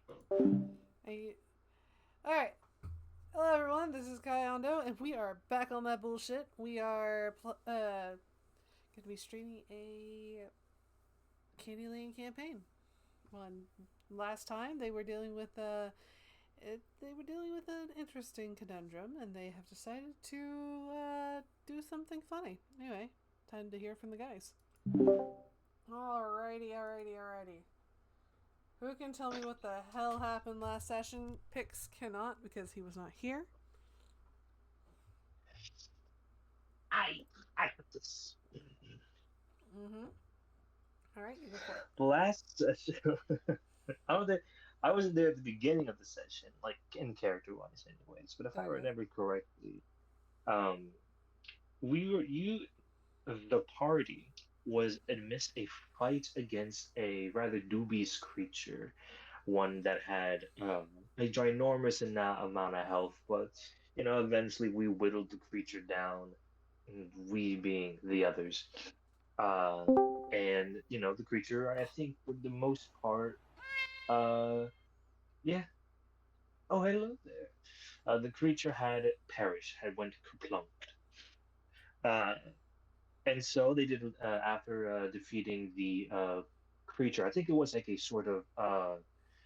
I, all right. Hello, everyone. This is Kayando, and we are back on that bullshit. We are going to be streaming a Candyland campaign. One last time they were dealing with they were dealing with an interesting conundrum, and they have decided to do something funny. Anyway, time to hear from the guys. Alrighty. Who can tell me what the hell happened last session? Pix cannot because he was not here. I I got this. Mm-hmm. All right, you go for it. Last session, I was there. I wasn't there at the beginning of the session, like in character wise, anyways. But if I Okay. remember correctly, um, the party was amidst a fight against a rather dubious creature, one that had a ginormous amount of health, but eventually we whittled the creature down, we being the others. Uh, and the creature, I think, for the most part, uh, yeah. Oh, hello there. The creature had perished, had went kerplunk. Uh, and so they did after defeating the creature. I think it was like a sort of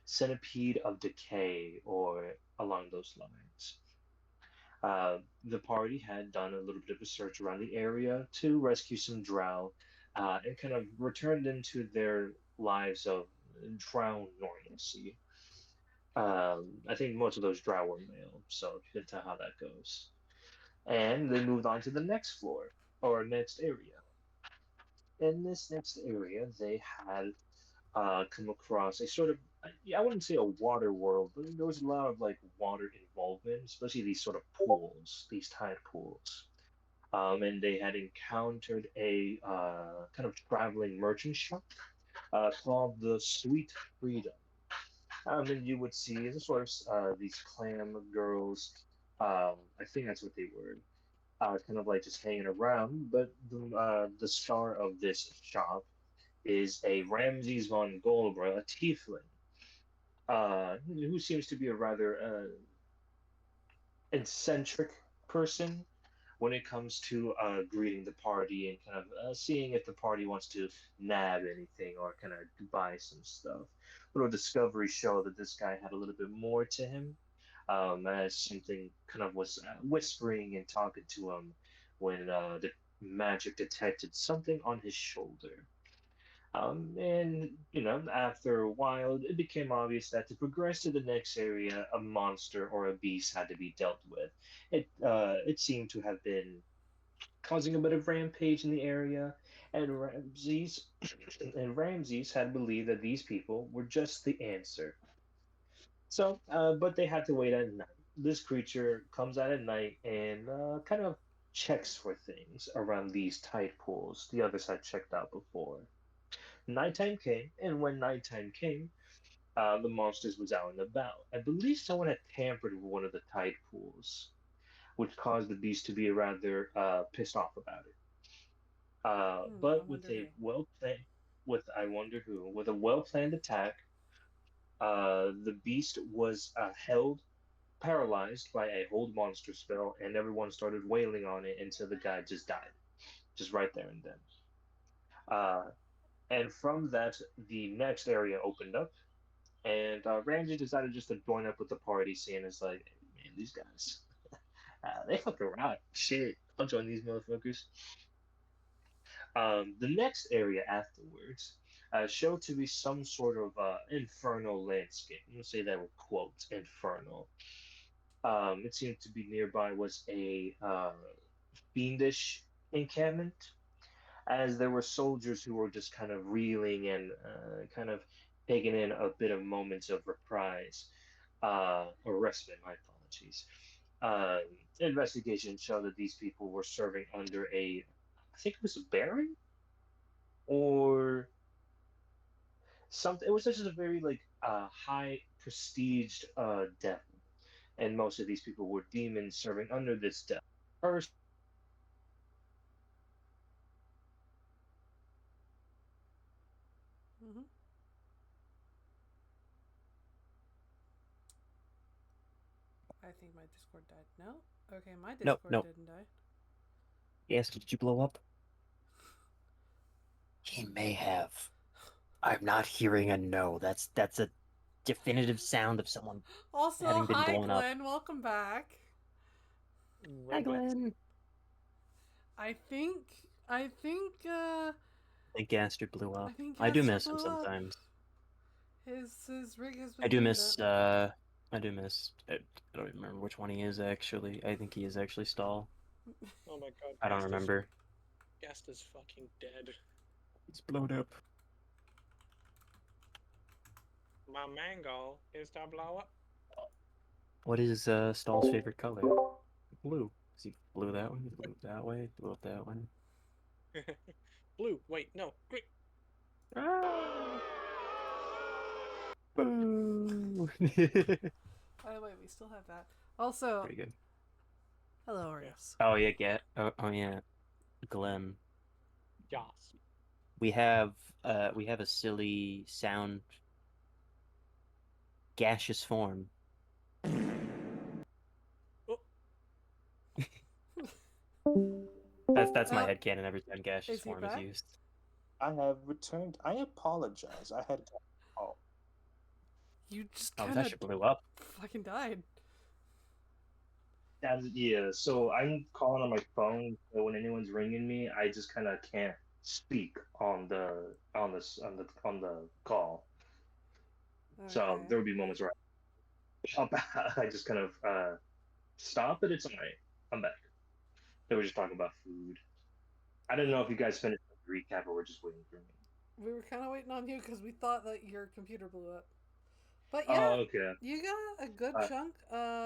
centipede of decay or along those lines. The party had done a little bit of a search around the area to rescue some drow and kind of return them to their lives of drow normalcy. I think most of those drow were male, so you can tell how that goes. And they moved on to the next floor or next area. In this next area, they had come across a sort of, yeah, I wouldn't say a water world, but there was a lot of like water involvement, especially these sort of pools, these tide pools. And they had encountered a kind of traveling merchant shop called the Sweet Freedom. And you would see the sort of these clam girls. I think that's what they were. Kind of like just hanging around. But the star of this shop is a Ramses von Goldborough, a tiefling, who seems to be a rather eccentric person when it comes to greeting the party and kind of seeing if the party wants to nab anything or kind of buy some stuff. Little discoveries show that this guy had a little bit more to him, as something kind of was whispering and talking to him when the magic detected something on his shoulder. And after a while, it became obvious that to progress to the next area, a monster or a beast had to be dealt with. It seemed to have been causing a bit of rampage in the area, and Ramses had believed that these people were just the answer. So, but they had to wait at night. This creature comes out at night and kind of checks for things around these tide pools the others had checked out before. Nighttime came, and when nighttime came, the monsters was out and about. I believe someone had tampered with one of the tide pools, which caused the beast to be rather pissed off about it. I But with wonder a who. well planned, with I wonder who, with a well planned attack, the beast was held paralyzed by a hold monster spell, and everyone started wailing on it until the guy just died, just right there and then. Uh, and from that, the next area opened up. And Ramsey decided just to join up with the party, seeing as like, "Hey, man, these guys, they fuck around. Shit, I'll join these motherfuckers." The next area afterwards showed to be some sort of infernal landscape. I'm gonna say that with quotes, infernal. It seemed to be nearby was a fiendish encampment, as there were soldiers who were just kind of reeling and kind of taking in a bit of moments of reprise or respite. My apologies. Investigation showed that these people were serving under I think it was a baron or something. It was just a very like high prestiged devil, and most of these people were demons serving under this devil. First, Mm-hmm. I think my Discord died. No? Okay, my No, Discord no. didn't die. Yes, did you blow up? He may have. I'm not hearing a no. That's a definitive sound of someone Also, having been hi blown up. Glenn, welcome back. Hi, Right back. Glenn. I think Gaster blew up. think I do Gaster miss him blew up. sometimes. His rig has I been do cleaned up. miss. I do miss. I don't even remember which one he is actually. I think he is actually Stall. Oh my god, I don't remember. Gasta's fucking dead. It's blown up. My mango is to blow up. What is Stall's favorite color? Blue. Is he blue that way? Blue that way? Blue up that way? Blue. Wait, no. Green. Ah! Boo! By the way, we still have that. Also, Pretty good. hello, Yeah. Oreos. Oh yeah, oh yeah, Glenn. Yas. We have a silly sound gaseous form. Oh, That's my Oh, headcanon every time gaseous is he form is back? used. I have returned. I apologize. I had. Oh, You just Oh, kind that of shit blew up. fucking died. Yeah, so I'm calling on my phone, so when anyone's ringing me, I just kind of can't speak on the call. So Okay. there would be moments where I just kind of stop, but it's alright. I'm back. They were just talking about food. I didn't know if you guys finished the recap or were just waiting for me. We were kind of waiting on you because we thought that your computer blew up. But yeah, Oh, okay. you got a good Uh, chunk.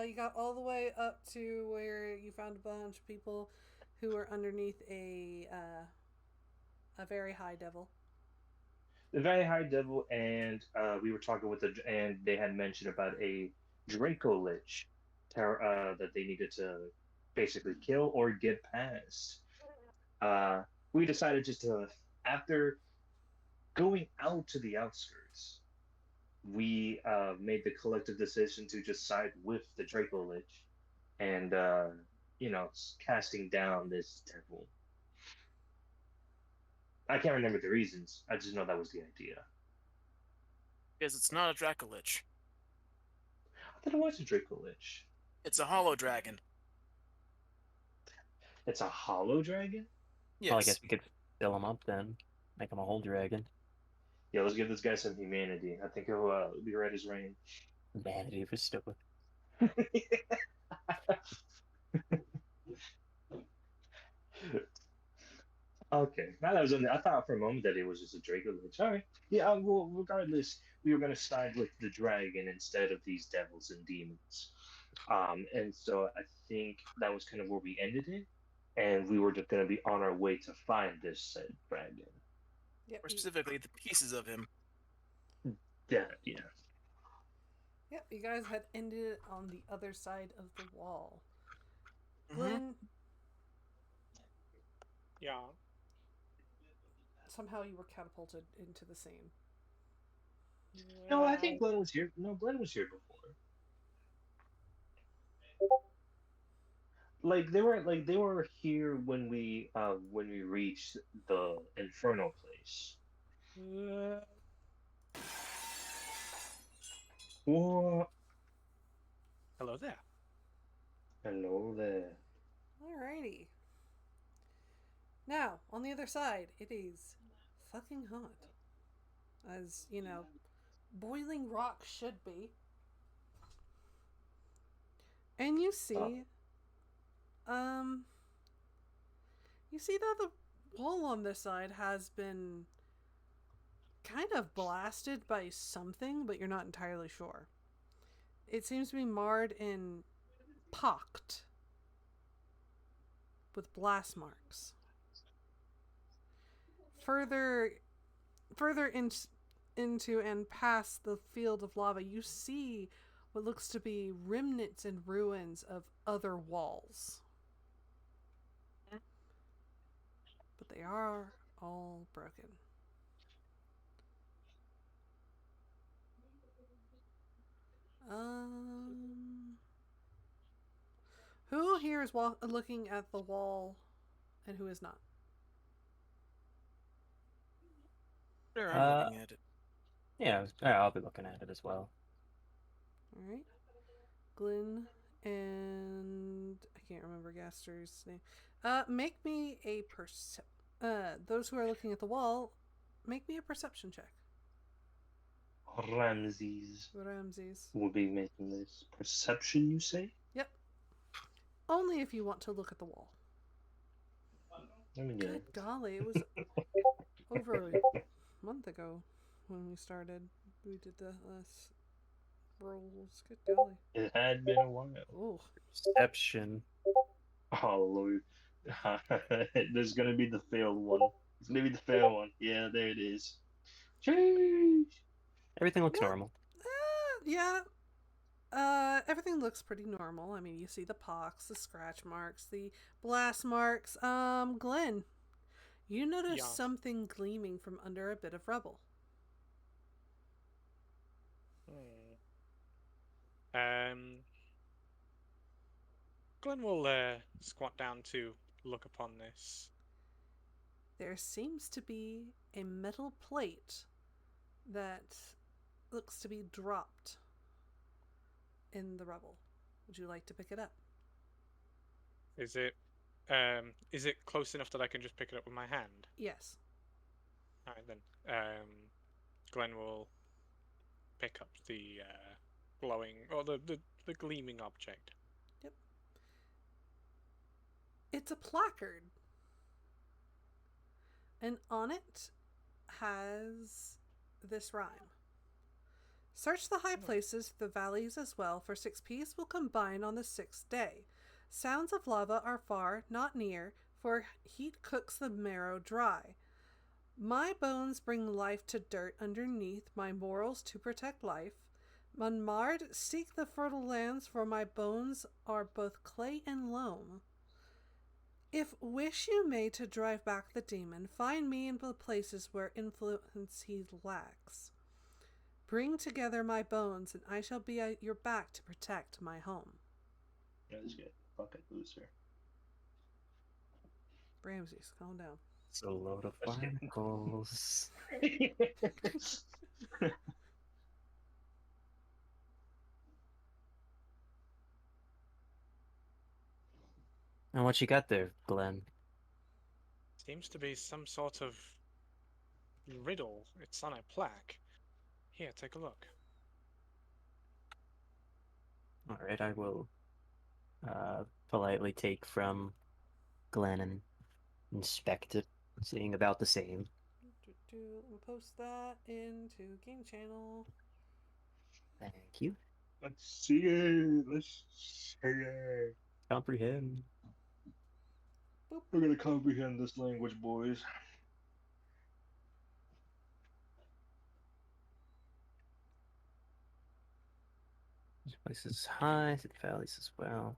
You got all the way up to where you found a bunch of people who were underneath a very high devil. the very high devil, and we were talking with and they had mentioned about a Draco Lich that they needed to basically kill or get past. Uh, we decided just to, after going out to the outskirts, we made the collective decision to just side with the Draco Lich and, casting down this devil. I can't remember the reasons. I just know that was the idea. Because it's not a Dracolich. I thought it was a Draco Lich. It's a hollow dragon. It's a hollow dragon? Yes. Well, I guess we could fill him up then. Make him a whole dragon. Yeah, let's give this guy some humanity. I think he'll be right as rain. Vanity was stupid. Okay, now that was on I thought for a moment that it was just a Draco Lich. All right, yeah. Well, regardless, we were gonna side with the dragon instead of these devils and demons. And so I think that was kind of where we ended it, and we were just gonna be on our way to find this said dragon. Yep. Or specifically, the pieces of him. Yeah, yeah. Yep. You guys had ended it on the other side of the wall. Mhm. Glenn, yeah. somehow you were catapulted into the same. No, I think Glenn was here. No, Glenn was here before. Like they were here when we reached the Inferno place. What? Hello there. Hello there. Alrighty. Now, on the other side, it is fucking hot. As, you know, boiling rock should be. And you see that the wall on this side has been kind of blasted by something, but you're not entirely sure. It seems to be marred and pocked with blast marks. Further into and past the field of lava, you see what looks to be remnants and ruins of other walls. But they are all broken. Um, here is looking at the wall, and who is not? Sure, I'm looking at it. Yeah, I'll be looking at it as well. All right. Glenn and I can't remember Gaster's name. Make me a those who are looking at the wall, make me a perception check. Ramses Ramses. will be making this perception, you say? Yep. Only if you want to look at the wall. Let me Good get golly, it was over a month ago when we started. We did the last rolls. Good golly. it. Had been a while. Oh. Perception. Oh Lord. There's gonna be the failed one. It's gonna be the failed one. Yeah, there it is. Sheesh. Everything looks What? normal. Yeah. Everything looks pretty normal. I mean, you see the pox, the scratch marks, the blast marks. Glenn, you notice Yeah. something gleaming from under a bit of rubble. Glenn will squat down to look upon this. There seems to be a metal plate that looks to be dropped in the rubble. Would you like to pick it up? Is it close enough that I can just pick it up with my hand? Yes. All right then. Glenn will pick up the glowing or the gleaming object. Yep. It's a placard. And on it has this rhyme. Search the high places, the valleys as well, for 6 peace will combine on the 6th day. Sounds of lava are far, not near, for heat cooks the marrow dry. My bones bring life to dirt underneath, my morals to protect life. Unmarred, seek the fertile lands, for my bones are both clay and loam. If wish you may to drive back the demon, find me in the places where influence he lacks. Bring together my bones, and I shall be at your back to protect my home. That's good. Fucking loser. Ramses, calm down. It's a load of barnacles. And what you got there, Glenn? Seems to be some sort of riddle. It's on a plaque. Here, take a look. All right, I will politely take from Glenn and inspect it, seeing about the same. We'll post that into Game Channel. Thank you. Let's see it. Let's see it. Comprehend. Boop. We're gonna comprehend this language, boys. This place is high, the valleys as well.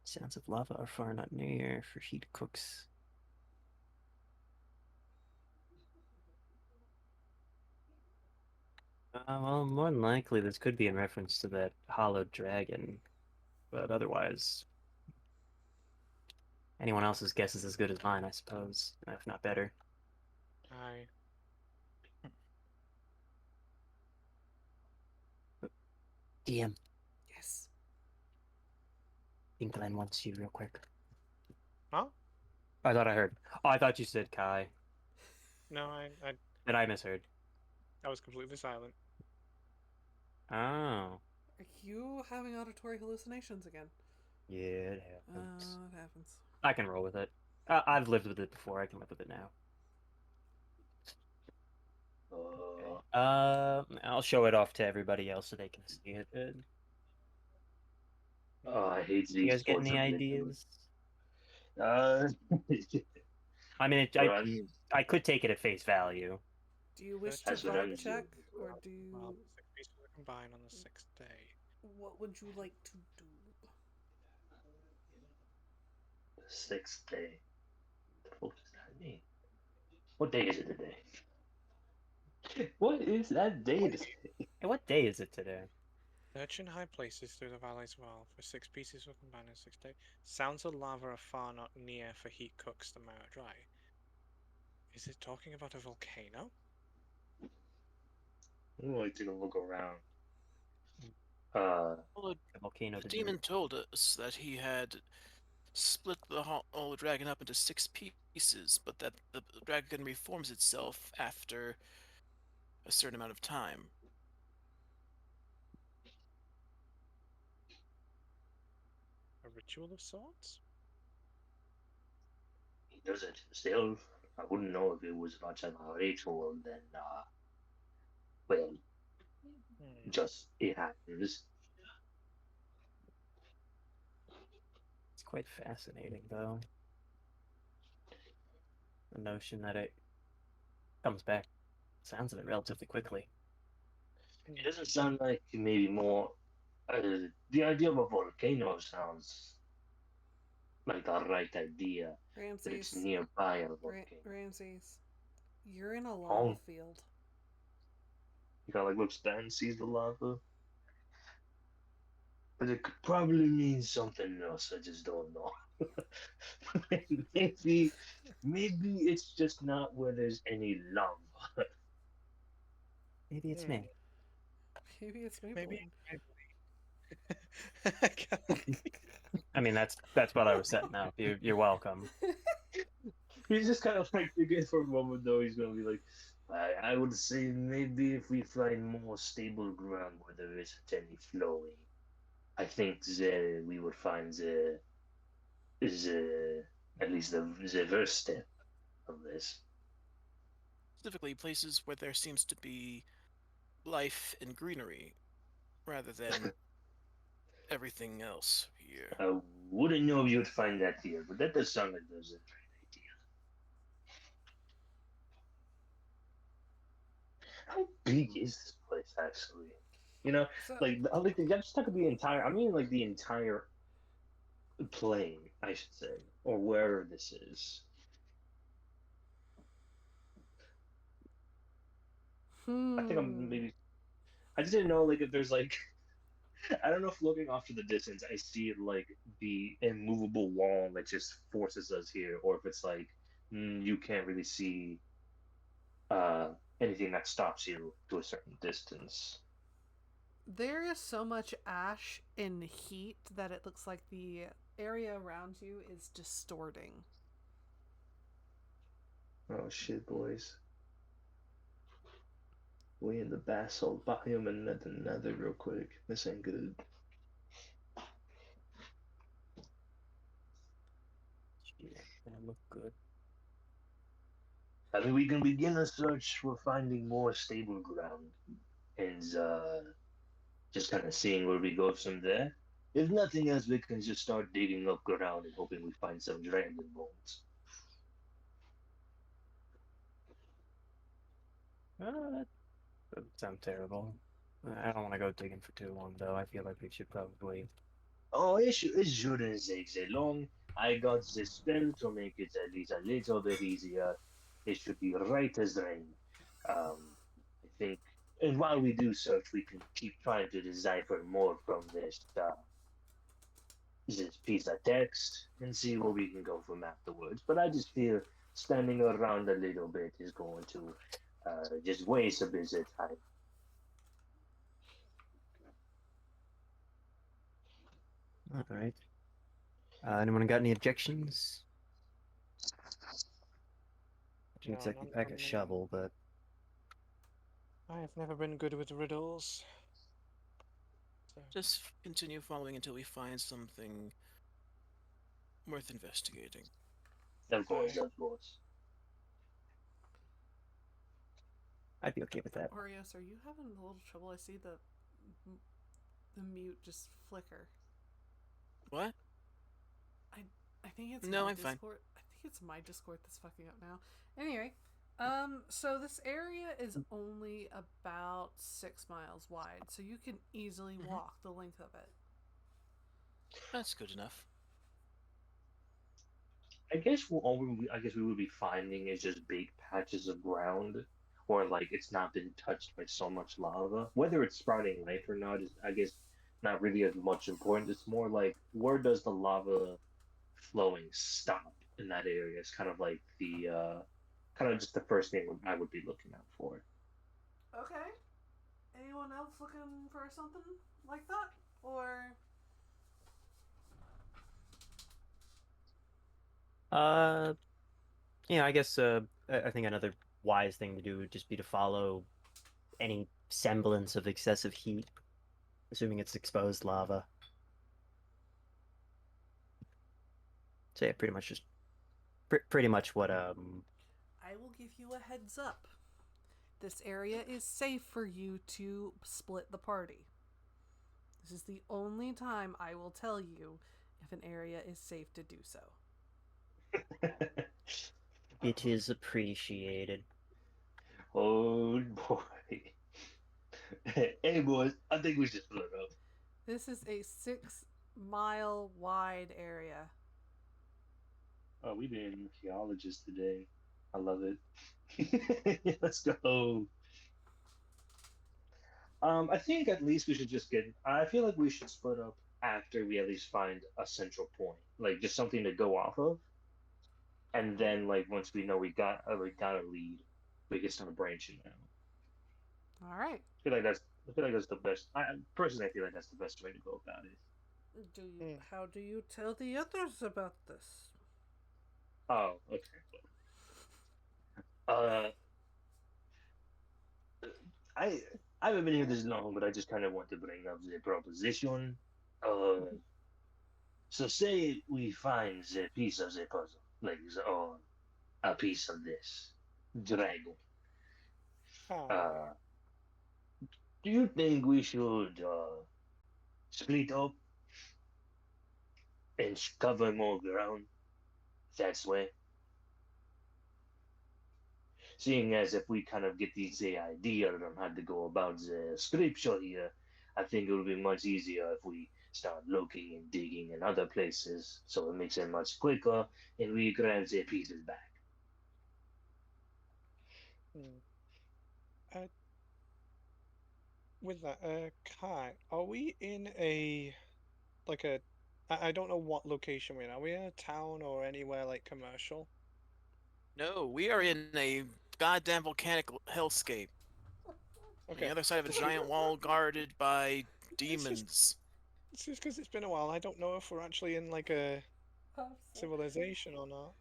Sounds of lava are far not near, for heat cooks. Well, more than likely, this could be in reference to that hollowed dragon, but otherwise, anyone else's guess is as good as mine, I suppose, if not better. Aye. DM, Yes. I think Glenn wants you real quick. Huh? I thought I heard. Oh, I thought you said Kai. No, Then I misheard. I was completely silent. Oh, Are you having auditory hallucinations again? yeah, it happens. It happens. I can roll with it. I've lived with it before. I can live with it now. I'll show it off to everybody else so they can see it. I hate You these guys get any torture ideas? videos. I mean, Run. I could take it at face value. Do you wish to That's what I vibe was check, doing. or do you... Well, 6 pieces will combine on the 6th day. What would you like to do? The 6th day. What the fuck does that mean? What day is it today? What is that day today? Hey, what day is it today? Search in high places through the valleys of all for 6 pieces of companion 6 days. Sounds of lava are far not near, for heat cooks them out dry. Is it talking about a volcano? I'm going to take a look around. Uh, Well, A volcano the to do demon told us that he had split the whole dragon up into 6 pieces, but that the dragon reforms itself after a certain amount of time. A ritual of sorts? he does it himself. I wouldn't know if it was much of a ritual than, well, Hmm. just it happens. It's quite fascinating, though. The notion that it comes back, sounds of it relatively quickly. It doesn't sound like maybe more. The idea of a volcano sounds like the right idea, that it's Ramses, nearby a volcano. Ramses, you're in a lava Oh, field. he kind of like looks down, sees the lava, but it could probably mean something else. I just don't know. maybe, maybe it's just not where there's any lava. Maybe it's Hmm. me. Maybe it's Maybe. Maybelline. I mean, that's what I was setting up. You're welcome. He's just kind of like thinking for a moment, though. He's gonna be like, I would say maybe if we find more stable ground where there isn't any flowing, I think we would find the at least the first step of this. Specifically, places where there seems to be life and greenery, rather than everything else here. I wouldn't know if you would find that here, but that does sound like there's a great idea. How big is this place actually? You know, So, like the other thing, just talk about the entire. I mean, like the entire plane, I should say, or wherever this is. I think I'm hmm. maybe. I just didn't know like if there's like I don't know if looking off to the distance I see like the immovable wall that just forces us here, or if it's like you can't really see uh anything that stops you to a certain distance. There is so much ash and heat that it looks like the area around you is distorting. Oh shit, boys. We in the basalt biome and the nether real quick. This ain't good. Shit, that look good. I mean, we can begin a search for finding more stable ground and just kind of seeing where we go from there. If nothing else, we can just start digging up ground and hoping we find some dragon bones. That doesn't sound terrible. I don't want to go digging for too long, though. I feel like we should probably. Oh, it shouldn't take so long. I got this spell to make it at least a little bit easier. It should be right as rain. I think, and while we do search, we can keep trying to decipher more from this piece of text and see where we can go from afterwards. But I just feel standing around a little bit is going to just waste a bit of time. All right. Anyone got any objections? I didn't No, exactly none pack from a me. shovel, but I have never been good with riddles. So. Just continue following until we find something worth investigating. Of course, of course. I'd be okay with that. Orios, are you having a little trouble? I see the mute just flicker. What? I think it's No, my I'm fine. Discord. I think it's my Discord that's fucking up now. Anyway, so this area is only about 6 miles wide, so you can easily walk the length of it. That's good enough. I guess all I guess we would be finding is just big patches of ground or like it's not been touched by so much lava. Whether it's sprouting life or not is, I guess, not really as much important. It's more like where does the lava flowing stop in that area? It's kind of like the kind of just the first thing I would be looking out for. Okay. Anyone else looking for something like that? Or Uh, I guess I think another wise thing to do would just be to follow any semblance of excessive heat, assuming it's exposed lava. So yeah, pretty much just pretty much what I will give you a heads up. This area is safe for you to split the party. This is the only time I will tell you if an area is safe to do so. it is appreciated. Oh boy. Hey boys, I think we should split up. This is a 6-mile wide area. Oh, we being geologists today. I love it. Let's go. I think at least we should just get. I feel like we should split up after we at least find a central point, like just something to go off of, and then like once we know we got a lead, we can start branching out. All right. I feel like that's the best. I personally I feel like that's the best way to go about it. How do you tell the others about this? Oh, okay. Uh, I I haven't been here this long, but I just kind of want to bring up the proposition. Uh, so say we find the piece of the puzzle, like or a piece of this dragon. Oh, Uh, do you think we should split up and cover more ground that way? Seeing as if we kind of get the idea on how to go about the scripture here, I think it would be much easier if we start looking and digging in other places, so it makes it much quicker, and we grab the pieces back. hmm. Uh, with that, Kai, are we in a like a? I don't know what location we're in. Are we in a town or anywhere like commercial? No, we are in a goddamn volcanic hellscape on the Okay. other side of a Just be, giant wall guarded by it's just demons. it's just because it's been a while. I don't know if we're actually in like a civilization or not.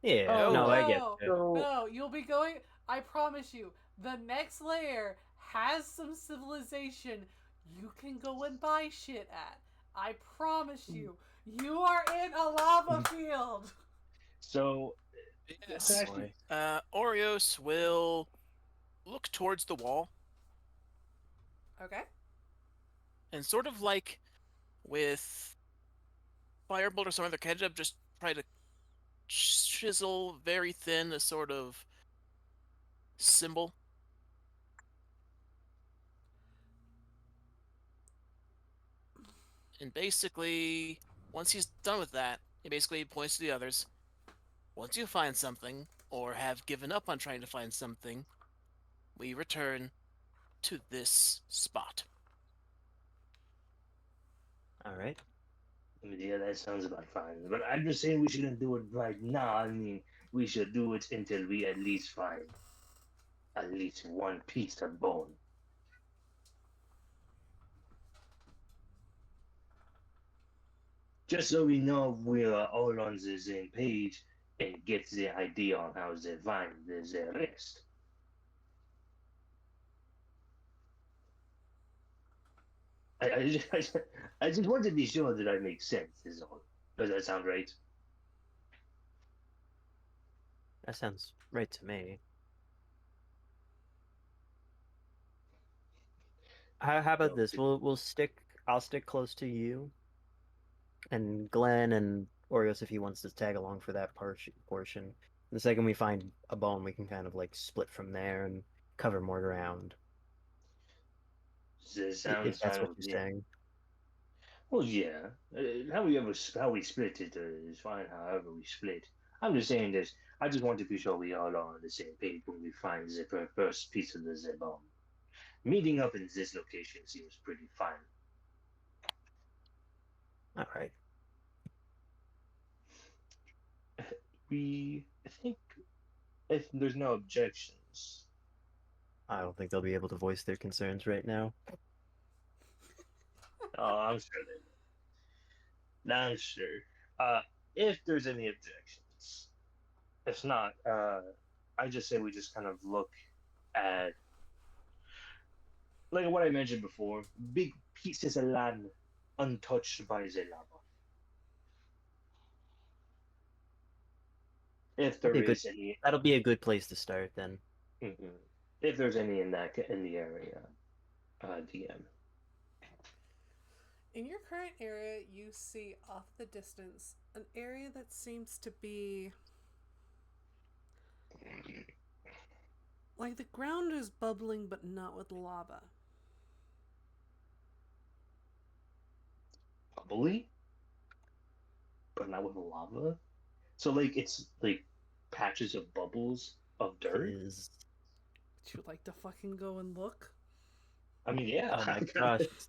Yeah, Oh no, No, I get no, it. So, no! You'll be going. I promise you, the next layer has some civilization you can go and buy shit at. I promise you, you are in a lava field. so, so Yes. actually, Boy. Orios will look towards the wall Okay. and sort of like with Firebolt or some other ketchup, just try to chisel very thin a sort of symbol. And basically, once he's done with that, he basically points to the others. Once you find something, or have given up on trying to find something, we return to this spot. All right. yeah, that sounds about fine. But I'm just saying we shouldn't do it right now. I mean, we should do it until we at least find at least one piece of bone. Just so we know we're all on the same page and get the idea on how they find the rest. I just want to be sure that I make sense, is all. Does that sound right? That sounds right to me. How about No, this? I'll stick close to you, and Glenn and Orios if he wants to tag along for that portion. The second we find a bone, we can kind of like split from there and cover more ground. it If sounds that's fine what with you're me. saying. Well, yeah. How we split it is fine. However we split. I'm just saying this. I just want to be sure we all are on the same page when we find the first piece of the Zebon. Meeting up in this location seems pretty fine. All right. I think if there's no objections, I don't think they'll be able to voice their concerns right now. oh, I'm sure they will. I'm sure. Uh, if there's any objections, if not, I just say we just kind of look at like what I mentioned before, big pieces of land untouched by the lava. If That'll there be a good. is any, That'll be a good place to start then. mhm. If there's any in the area, DM. In your current area, you see off the distance an area that seems to be like the ground is bubbling, but not with lava. Bubbly, but not with lava. So like it's like patches of bubbles of dirt. Is Would you like to fucking go and look? I mean, yeah. oh my gosh, it's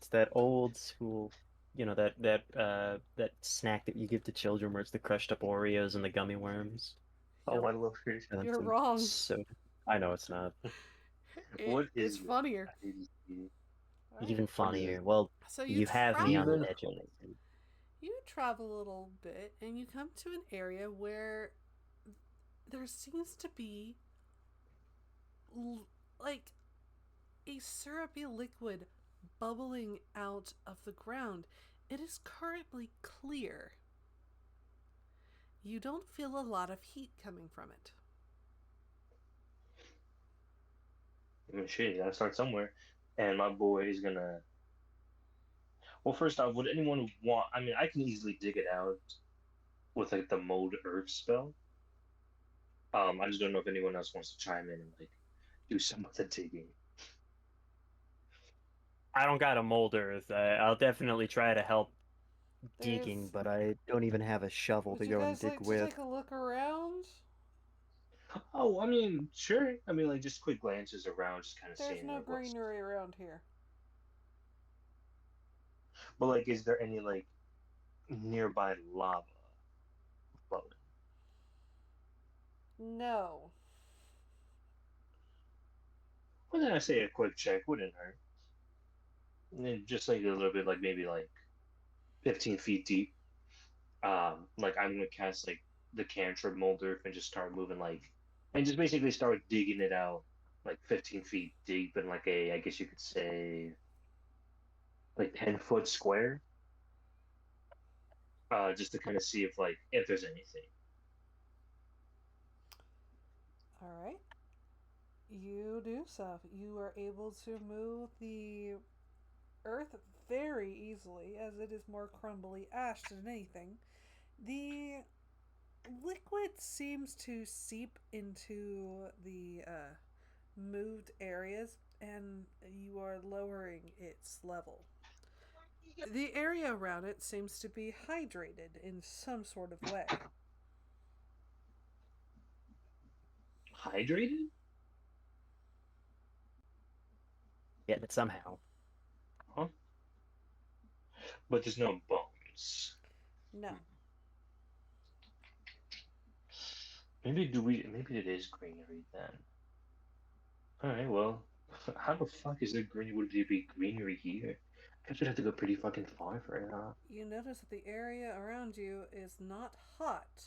that old school, that snack that you give to children where it's the crushed up Oreos and the gummy worms. Oh, I love it. And You're some wrong. So I know it's not. What It's is it? funnier. I need to see. Alright. Even What is funnier. it? Well, So you have me on Even- the edge of it. You travel a little bit and you come to an area where there seems to be like a syrupy liquid bubbling out of the ground. It is currently clear. You don't feel a lot of heat coming from it. I mean, shit, you gotta start somewhere. And my boy is gonna. Well, first off, would anyone want? I mean, I can easily dig it out with like the mold earth spell. I just don't know if anyone else wants to chime in and like do some of the digging. I don't got a mold earth. I'll definitely try to help There's- digging, but I don't even have a shovel Would to you go and guys dig like to with. take a look around? Oh, I mean, sure. I mean, like just quick glances around, just kind of There's seeing no like what's. greenery around here. But like, is there any like nearby lava flowing? No. Well, then I say a quick check wouldn't hurt. And then just like a little bit, like maybe like 15 feet deep. Like I'm gonna cast like the cantrip molder and just start moving and just basically start digging it out like 15 feet deep in like I guess you could say like 10-foot square. Just to kind of see if there's anything. Alright. You do so. You are able to move the earth very easily, as it is more crumbly ash than anything. The liquid seems to seep into the moved areas, and you are lowering its level. The area around it seems to be hydrated in some sort of way. Hydrated? Getting it somehow. Huh? But there's no bones. No. Maybe it is greenery then. Alright, well, how the fuck is there green would there be greenery here? I guess we'd have to go pretty fucking far for it, huh? You notice that the area around you is not hot.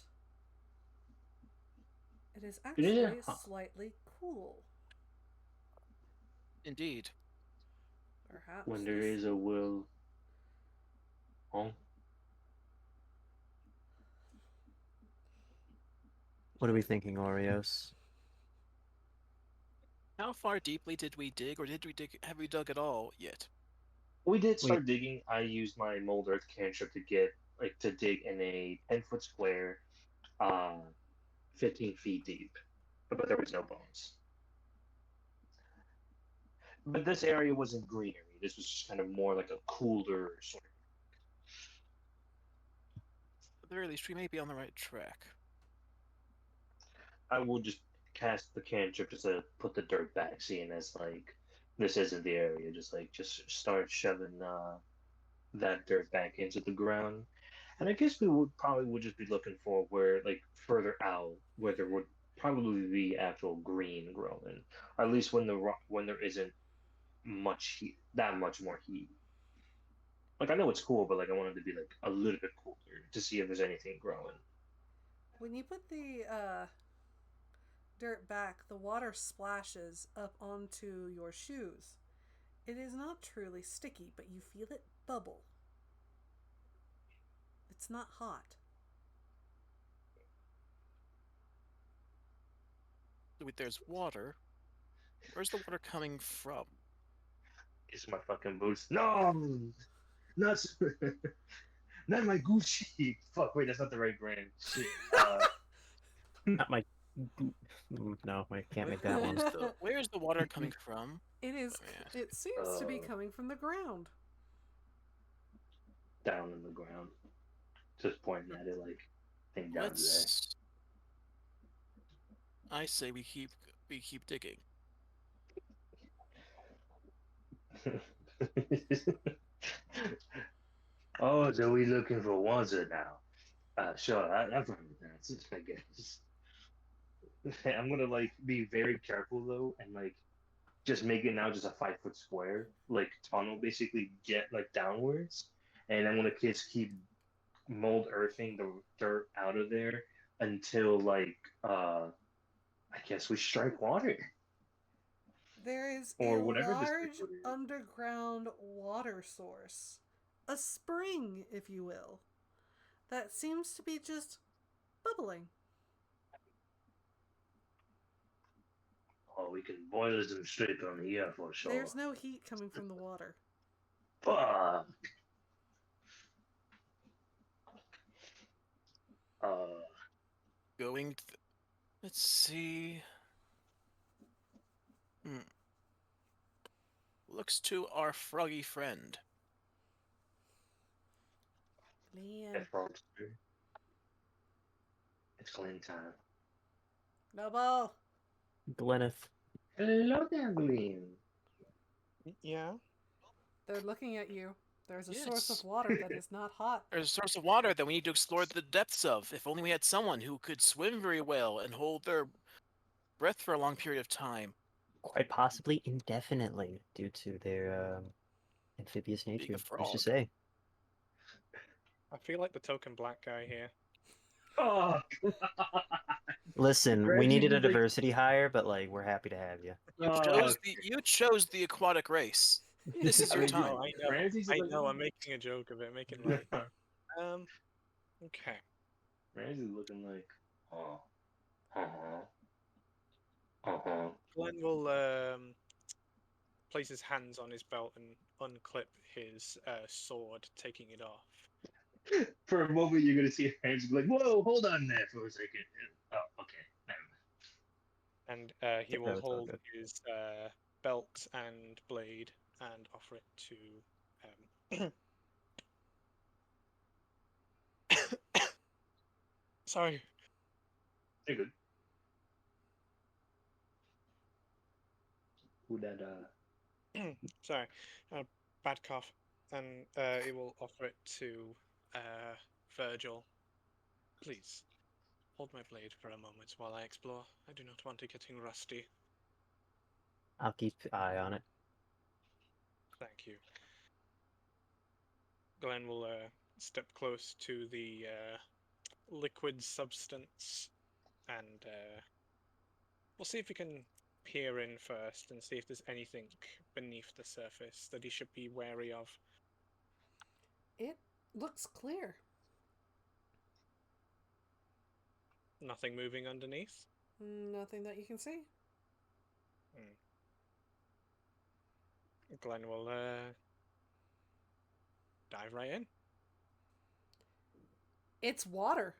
It is actually hot. slightly cool. Indeed. Perhaps When there this- is a will. Oh, What are we thinking, Oreos? How far deeply did we dig, or did we dig? Have we dug at all yet? we did start digging. I used my mold earth cantrip to dig in a 10-foot square, 15 feet deep, but there was no bones. But this area wasn't greenery. This was just kind of more like a cooler sort of. At the very least, we may be on the right track. I will just cast the cantrip just to put the dirt back, seeing as like this isn't the area. Just start shoving that dirt back into the ground. And I guess we would just be looking for where like further out where there would probably be actual green growing, or at least when there isn't much heat, that much more heat. Like I know it's cool, but like I want it to be like a little bit cooler to see if there's anything growing. When you put the dirt back, the water splashes up onto your shoes. It is not truly sticky, but you feel it bubble. It's not hot. Wait, there's water. Where's the water coming from? It's my fucking boots. No, not not my Gucci. Fuck, wait, that's not the right brand. Shit. Not my. No, I can't make that one. Where's the water coming from? It is. Let me ask. It seems to be coming from the ground. Down in the ground. Just pointing at it like thing down Let's. I say we keep digging. there. Oh, so we looking for water now? Sure, I'm fine with that. I guess. I'm gonna like be very careful though, and like just make it now just a 5 foot square, like tunnel basically get like downwards, and I'm gonna just keep mold earthing the dirt out of there until like I guess we strike water There is or a whatever this large liquid is. underground water source, a spring, if you will, that seems to be just bubbling. Oh, we can boil them straight from here for sure. There's no heat coming from the water. Fuck. Uh, Going. Let's see. Looks to our froggy friend. Man. It's clean time. Noble! Gleneth. Hello there, Gleam. Yeah. They're looking at you. There's a source Yes. of water that is not hot. There's a source of water that we need to explore the depths of. If only we had someone who could swim very well and hold their breath for a long period of time. Quite possibly indefinitely due to their amphibious Being nature. a Who's to frog. say? I feel like the token black guy here. Oh, Listen, we Ramsey's needed a like- diversity hire, but like we're happy to have you. You chose the aquatic race. This is I your mean, time. I know. Ramsey's I like- know. I'm making a joke of it, making light. Okay. Ramsey's looking like, oh, uh-huh. Glenn will place his hands on his belt and unclip his sword, taking it off. For a moment, you're gonna see Ramsey like, whoa, hold on there for a second. Oh, okay, never mind. And he Yeah, will it's all hold good. his belt and blade and offer it to. Sorry. You're good. Who that? Sorry. Bad cough. And he will offer it to Virgil. Please, hold my blade for a moment while I explore. I do not want it getting rusty. I'll keep an eye on it. Thank you. Glenn will step close to the liquid substance and we'll see if we can peer in first and see if there's anything beneath the surface that he should be wary of. It looks clear. Nothing moving underneath? Nothing that you can see. Glenn will dive right in. It's water.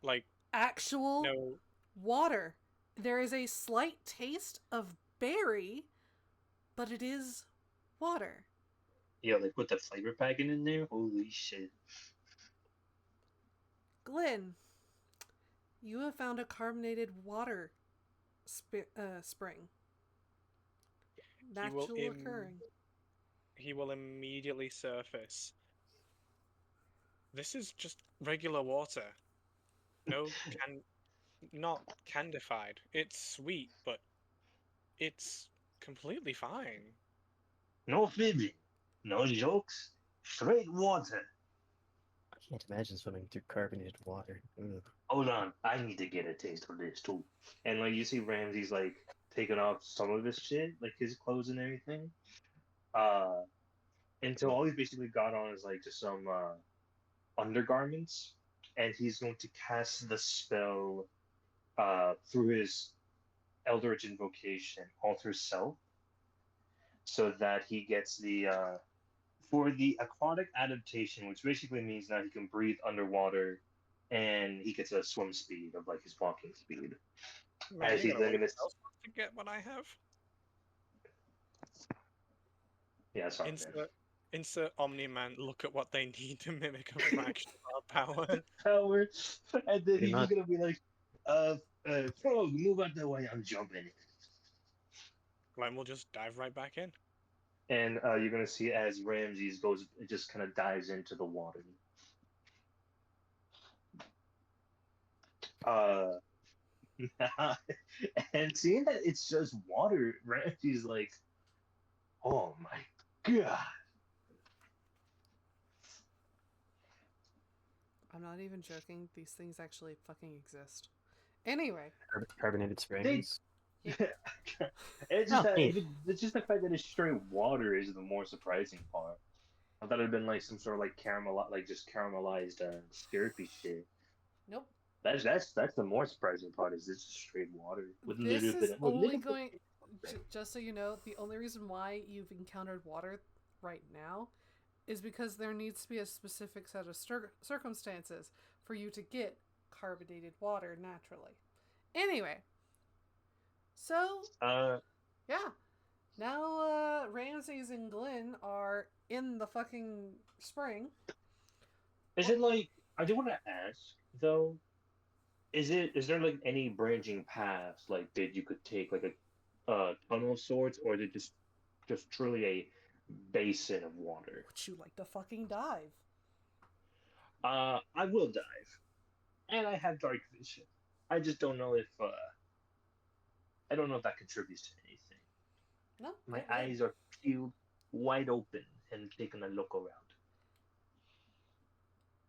Like, Actual no. water. There is a slight taste of berry, but it is water. Yeah, like put the flavor packet in there. Holy shit! Glenn, You have found a carbonated water spring. Natural occurring. He will immediately surface. This is just regular water. No not candified. It's sweet, but it's completely fine. No fibbing, no jokes, straight water. I can't imagine swimming through carbonated water. Ugh. Hold on, I need to get a taste of this too. And like you see Ramsey's like taking off some of his shit, like his clothes and everything. Uh and so all he's basically got on is like just some undergarments, and he's going to cast the spell through his Eldritch invocation, Alter Self, so that he gets the for the aquatic adaptation, which basically means that he can breathe underwater, and he gets a swim speed of like his walking speed. Man, As you're he's gonna then wait gonna, else to get what I have. yeah, sorry, man. Insert Omni-Man. Look at what they need to mimic a fraction of our power. Power, and then You're he's not just gonna be like, Frog, move out the way, I'm jumping. Glenn will just dive right back in. And you're gonna see as Ramses goes, it just kind of dives into the water. Uh, and seeing that it's just water, Ramses like, oh my god. I'm not even joking. These things actually fucking exist. Anyway. carbonated springs. It's just it's just the fact that it's straight water is the more surprising part. I thought it'd been like some sort of like just caramelized syrupy shit. Nope. That's the more surprising part is it's just straight water with a This little is bit. only going. Just so you know, the only reason why you've encountered water right now is because there needs to be a specific set of circumstances for you to get carbonated water naturally. Anyway, so yeah, now Ramses and Glenn are in the fucking spring. Is it like I do want to ask though? Is there like any branching paths like that you could take like a tunnel of sorts, or is it just truly a basin of water? Would you like to fucking dive? I will dive, and I have dark vision. I just don't know if I don't know if that contributes to anything. No. My eyes are peeled wide open and taking a look around.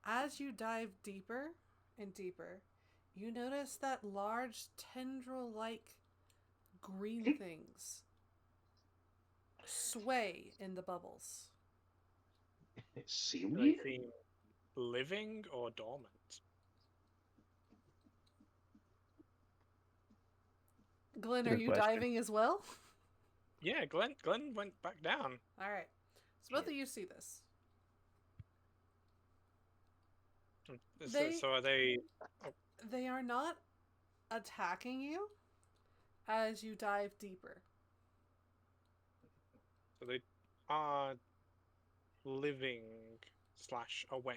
As you dive deeper and deeper, you notice that large tendril-like green things sway in the bubbles. Do they Seaweed? seem living or dormant? Glenn, Good are you question. diving as well? Yeah, Glenn went back down. All right. So both of you see this. So are they? They are not attacking you as you dive deeper. So they are living / aware.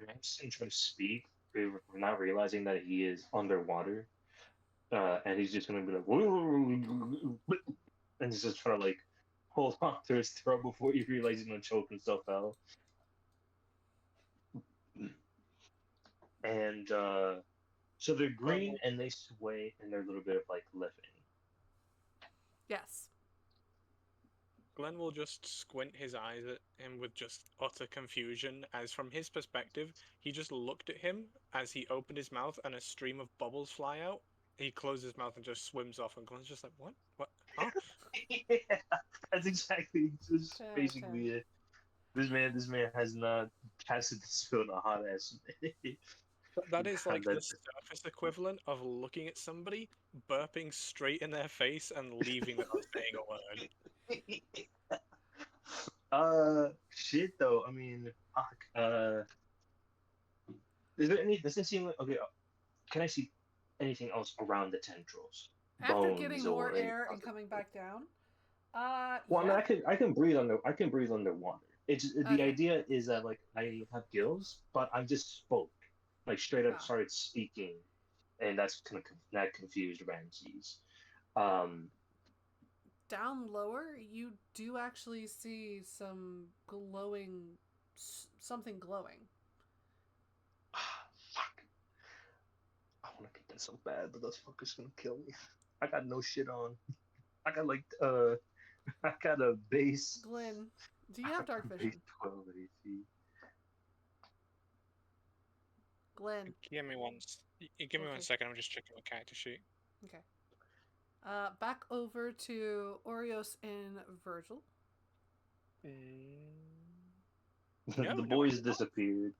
Ramsey trying to speak, not realizing that he is underwater, and he's just gonna be like, and he's just trying to like hold on to his throat before he realizes he's gonna choke himself out. And so they're green and they sway and they're a little bit of like living. Yes. Glenn will just squint his eyes at him with just utter confusion, as from his perspective, he just looked at him as he opened his mouth and a stream of bubbles fly out. He closes his mouth and just swims off, and Glenn's just like, what? What? Huh? Yeah, that's exactly just basically it. This man has not casted the spell in a hot ass minute. That is like the That's surface equivalent of looking at somebody, burping straight in their face, and leaving without saying a word. Shit though. I mean, fuck. Is there any? Does it seem like okay? Can I see anything else around the tendrils? After Bones getting more or any air and other- coming back down, Well, yeah. I mean, I can breathe under. I can breathe underwater. It's the Okay. idea is that like I have gills, but I just spoke, like straight up Ah. started speaking, and that's kind of that confused Ramses. Um, Down lower, you do actually see some glowing, something glowing. fuck. I want to get that so bad, but those fuckers gonna kill me. I got no shit on. I got like I got a base. Glenn, do you have dark base vision? 12 AC. Glenn. Give me one. Give me 1 Okay. second. I'm just checking my character sheet. Okay. Back over to Orios and Virgil. No, The no, I boys did not. disappeared.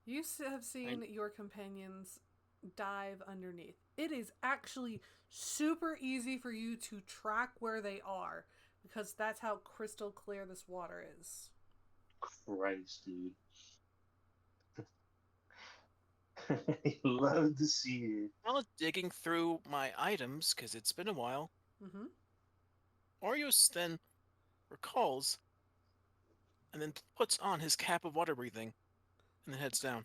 You have seen your companions dive underneath. It is actually super easy for you to track where they are because that's how crystal clear this water is. Christ, dude. I love to see it. While digging through my items, because it's been a while, Mm-hmm. Orios then recalls and then puts on his cap of water breathing and then heads down.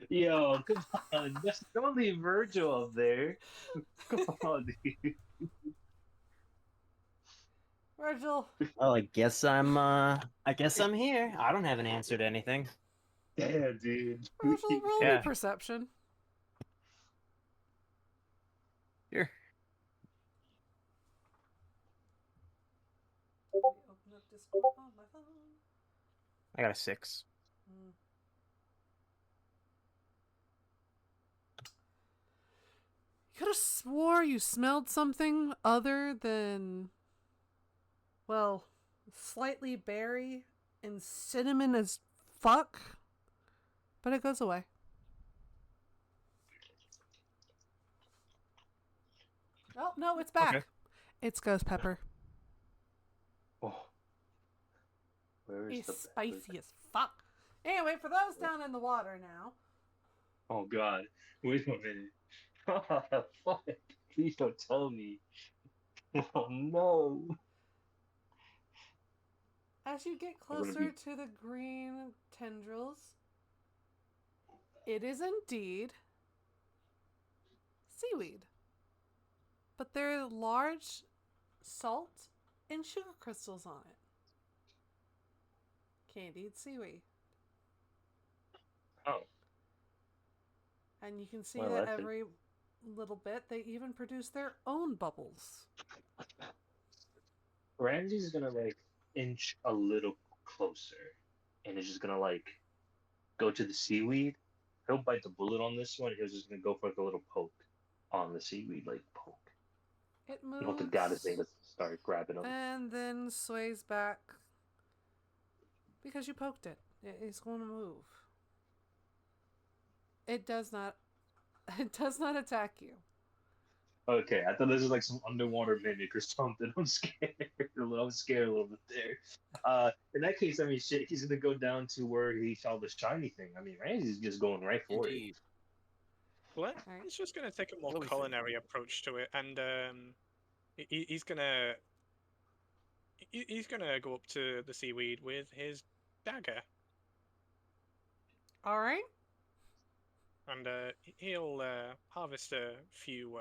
Yo, come on. Don't leave Virgil up there. Come on, dude. Virgil, Well, I guess I'm here. I don't have an answer to anything. Damn, dude. Virgil, roll me Yeah. perception. Here. Let me open up Discord on my phone. I got a 6. You could have swore you smelled something other than, well, slightly berry and cinnamon as fuck, but it goes away. Oh, no, it's back. Okay. It's ghost pepper. Oh. Where is It's the spicy as fuck. Anyway, for those down in the water now, Oh, God. Wait a minute. Fuck. Please don't tell me. Oh, no. as you get I'm gonna closer be. to the green tendrils, it is indeed seaweed. But there are large salt and sugar crystals on it. Candied seaweed. Oh. And you can see Well, that that's it. every little bit, they even produce their own bubbles. Ramsey's gonna, like, inch a little closer. And is just gonna, like, go to the seaweed. He'll bite the bullet on this one. He's just gonna go for like a little poke on the seaweed, like poke. It And hope to God his thing moves doesn't start grabbing him. and then sways back because you poked it. It's going to move. It does not. It does not attack you. Okay, I thought this was like some underwater mimic or something. I'm scared. I'm scared a little bit there. In that case, I mean, shit, he's gonna go down to where he saw the shiny thing. I mean, Ramsey's just going right for it. Indeed. Well, Alright. he's just going to take a more What do we think? culinary approach to it, and he's gonna go up to the seaweed with his dagger, All right. and he'll harvest a few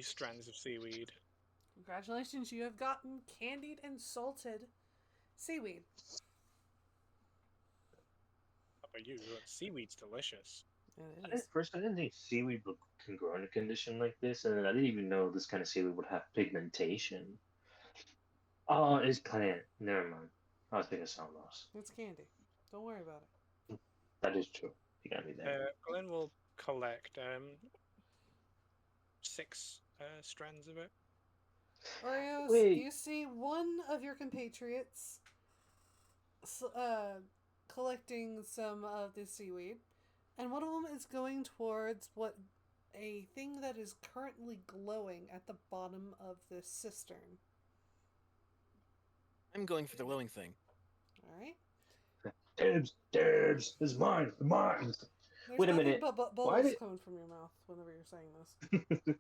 strands of seaweed. Congratulations, you have gotten candied and salted seaweed. How about you? Seaweed's delicious. It is. First, I didn't think seaweed can grow in a condition like this, and I didn't even know this kind of seaweed would have pigmentation. Oh, it's plant. Never mind. I was thinking something else. It's candy. Don't worry about it. That is true. You got me there. Glenn will collect 6 strands of it. Oreos, Wait. you see one of your compatriots collecting some of the seaweed, and one of them is going towards a thing that is currently glowing at the bottom of this cistern. I'm going for the glowing thing. All right. Dibs, it's mine, mine. There's Wait a nothing minute. but Why bubbles did- coming from your mouth whenever you're saying this.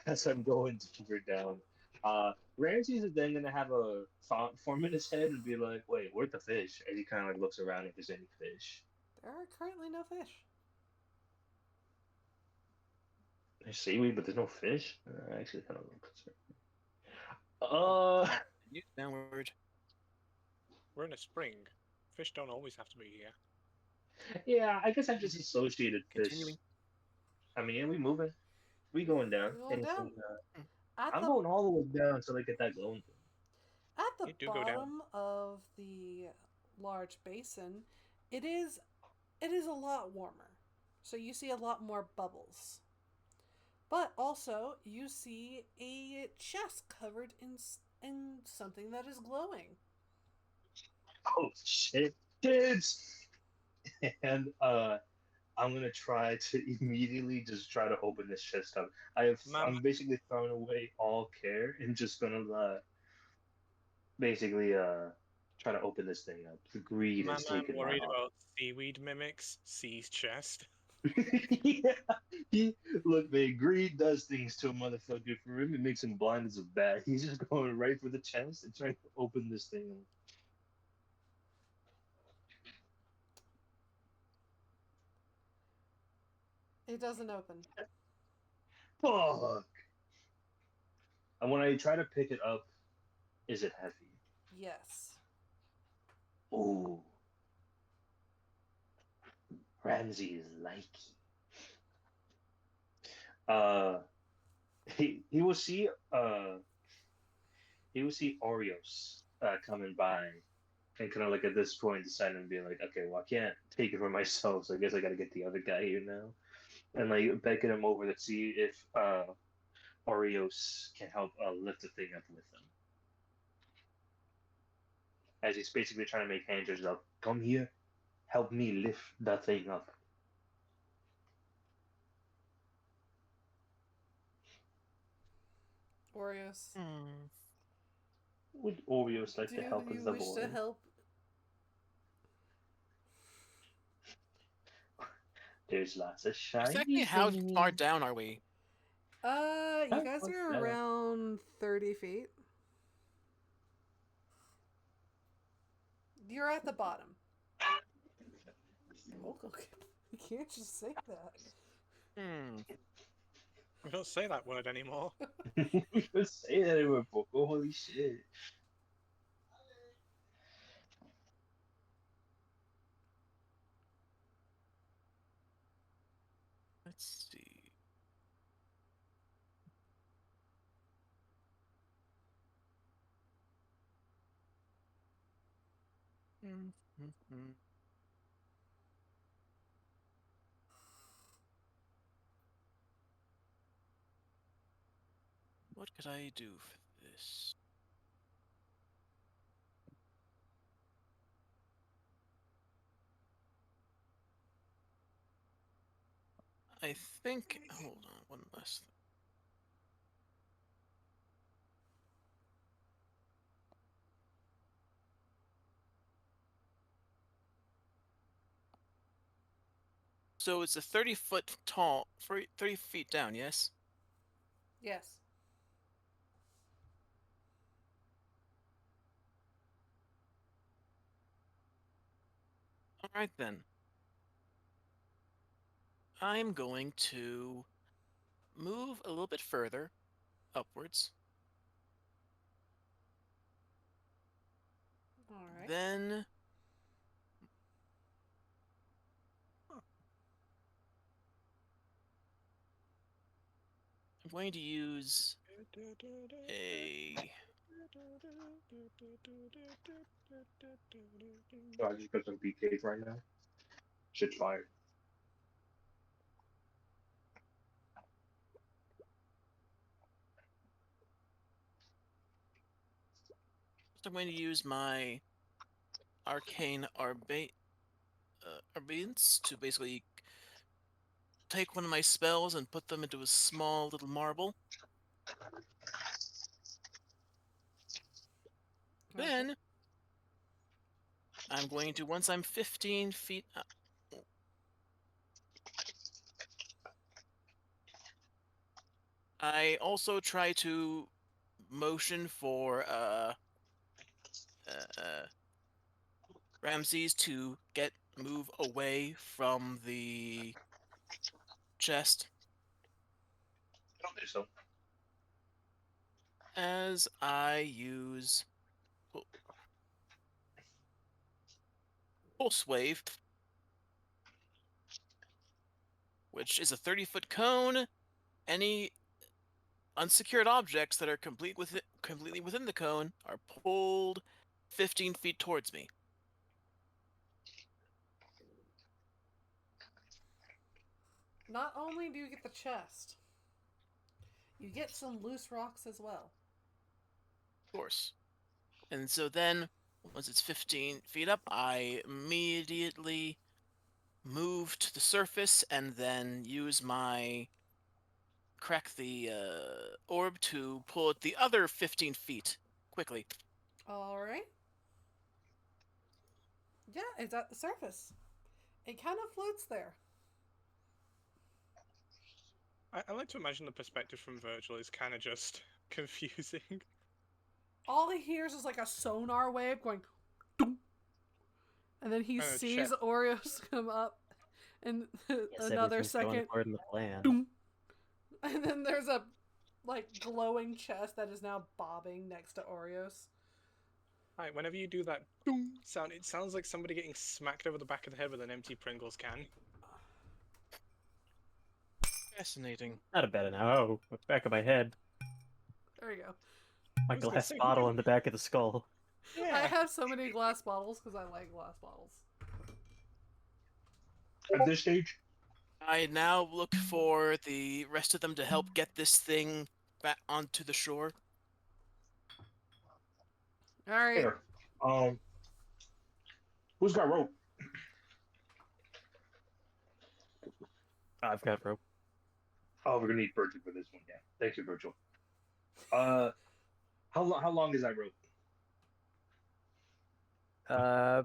As I'm going deeper down, Ramses is then gonna have a thought form in his head and be like, "Wait, where's the fish?" As he kind of like looks around if there's any fish. There are currently no fish. There's seaweed, but there's no fish. Actually, kind of concerned. Uh, You downward. We're in a spring. Fish don't always have to be here. yeah, I guess I just associated fish. Continuing. I mean, yeah, we moving. We going down. We're going down. Hmm. At I'm the going all the way down until I get that glowing thing. at the You do go down. bottom of the large basin, it is a lot warmer. So you see a lot more bubbles. But also you see a chest covered in something that is glowing. Oh shit, kids! And I'm gonna try to immediately just try to open this chest up. I'm basically throwing away all care and just gonna basically try to open this thing up. The greed My has man taken my worried heart. about seaweed mimics, sea's chest. Yeah, look, man, greed does things to a motherfucker. For him, it makes him blind as a bat. He's just going right for the chest and trying to open this thing up. It doesn't open. Fuck! And when I try to pick it up, is it heavy? Yes. Ooh, Ramsey is likey. Uh, he will see Oreos coming by and kind of like at this point deciding to be like, okay, well I can't take it for myself, so I guess I gotta get the other guy here now, and like beckon him over to see if Oreos can help lift the thing up with him. As he's basically trying to make hand gestures up, come here, help me lift that thing up. Oreos. Hmm. Would Oreos like Do to help you the wish to boy? help? There's lots of Exactly shinies how in far here. down are we? You guys What's are that? around 30 feet. You're at the bottom. Oh, okay. You can't just say that. Hmm. We don't say that word anymore. We could say that in a book. Oh, holy shit. Let's see. Mm-hmm. What could I do for this? I think. Hold on, one last thing. So it's a 30-foot tall, 30 feet down, yes? Yes. All right then. I'm going to move a little bit further upwards. All right. Then I'm going to use a. So I just got some BKs right now. Shit's fire. I'm going to use my arcane arbiance to basically take one of my spells and put them into a small little marble. Okay. Then I'm going to, once I'm 15 feet up, I also try to motion for Ramses to move away from the chest I don't think so. as I use Pulse Wave, which is a 30-foot cone. Any unsecured objects that are completely within the cone are pulled 15 feet towards me. Not only do you get the chest, you get some loose rocks as well. Of course. And so then, once it's 15 feet up, I immediately move to the surface and then use my crack the orb to pull it the other 15 feet quickly. All right. Yeah, it's at the surface. It kind of floats there. I like to imagine the perspective from Virgil is kind of just confusing. All he hears is like a sonar wave going, doom, and then he sees check. Oreos come up, and Yes, another everything's going second, according to plan. doom, and then there's a like glowing chest that is now bobbing next to Oreos. Right, whenever you do that boom sound, it sounds like somebody getting smacked over the back of the head with an empty Pringles can. Fascinating. Not a bad now. Oh, back of my head. There you go. My I was gonna glass say, bottle on the back of the skull. Yeah. I have so many glass bottles because I like glass bottles. At this stage, I now look for the rest of them to help get this thing back onto the shore. All right. here. Who's got rope? I've got rope. Oh, we're gonna need Virgil for this one. Yeah, thank you, Virgil. How long is that rope?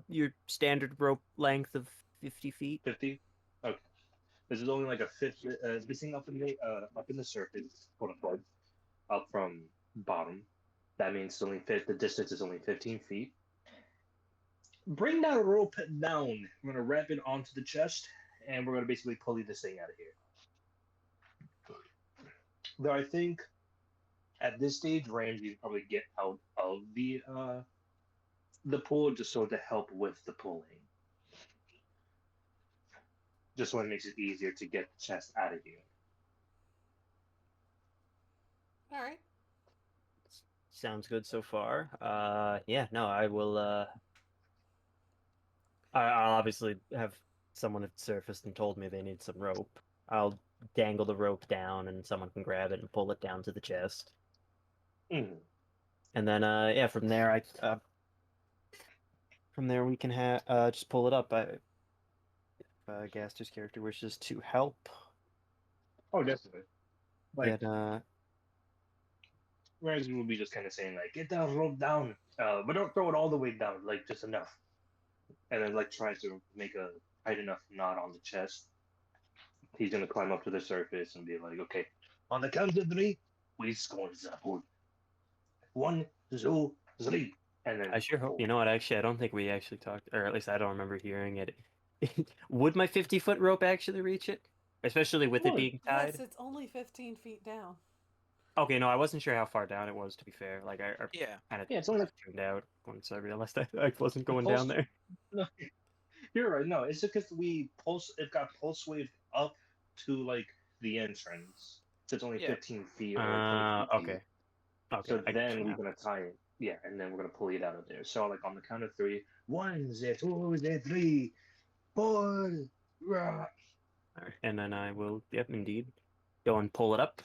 Your standard rope length of 50 feet. 50. Okay. This is only like a fifth. This thing up in the surface, quote unquote, up from bottom. That means it's only the distance is only 15 feet. Bring that rope down. We're gonna wrap it onto the chest, and we're gonna basically pulley this thing out of here. Though I think at this stage, Ramsey would probably get out of the pool just so to help with the pulling. Just so it makes it easier to get the chest out of here. All right. Sounds good so far. Yeah, no, I will. I'll obviously have someone have surfaced and told me they need some rope. I'll dangle the rope down, and someone can grab it and pull it down to the chest. Mm. And then, yeah, from there, from there we can just pull it up. If Gaster's character wishes to help, Oh, definitely. Like, then Ramsey will be just kind of saying like, "Get that rope down, but don't throw it all the way down, like just enough." And then like try to make a tight enough knot on the chest. He's gonna climb up to the surface and be like, "Okay, on the count of three, we score Zapor. 1, 2, 3." And then I sure hope. pull. You know what? Actually, I don't think we actually talked, or at least I don't remember hearing it. Would my 50-foot rope actually reach it? Especially with it Would. being tied? Yes, it's only 15 feet down. Okay, no, I wasn't sure how far down it was, to be fair. Like, I Yeah. kind of Yeah, it's only like tuned out once I realized I wasn't going pulse- down there. No, you're right. No, it's just because it got pulse waved up to like the entrance. So it's only Yeah. 15 feet or like 20 feet. Okay. Okay. So I then gotcha we're now. gonna tie it. Yeah, and then we're gonna pull it out of there. So like on the count of three, 1, 2, 3, 4. Rah. Alright, and then I will, yep, indeed, go and pull it up.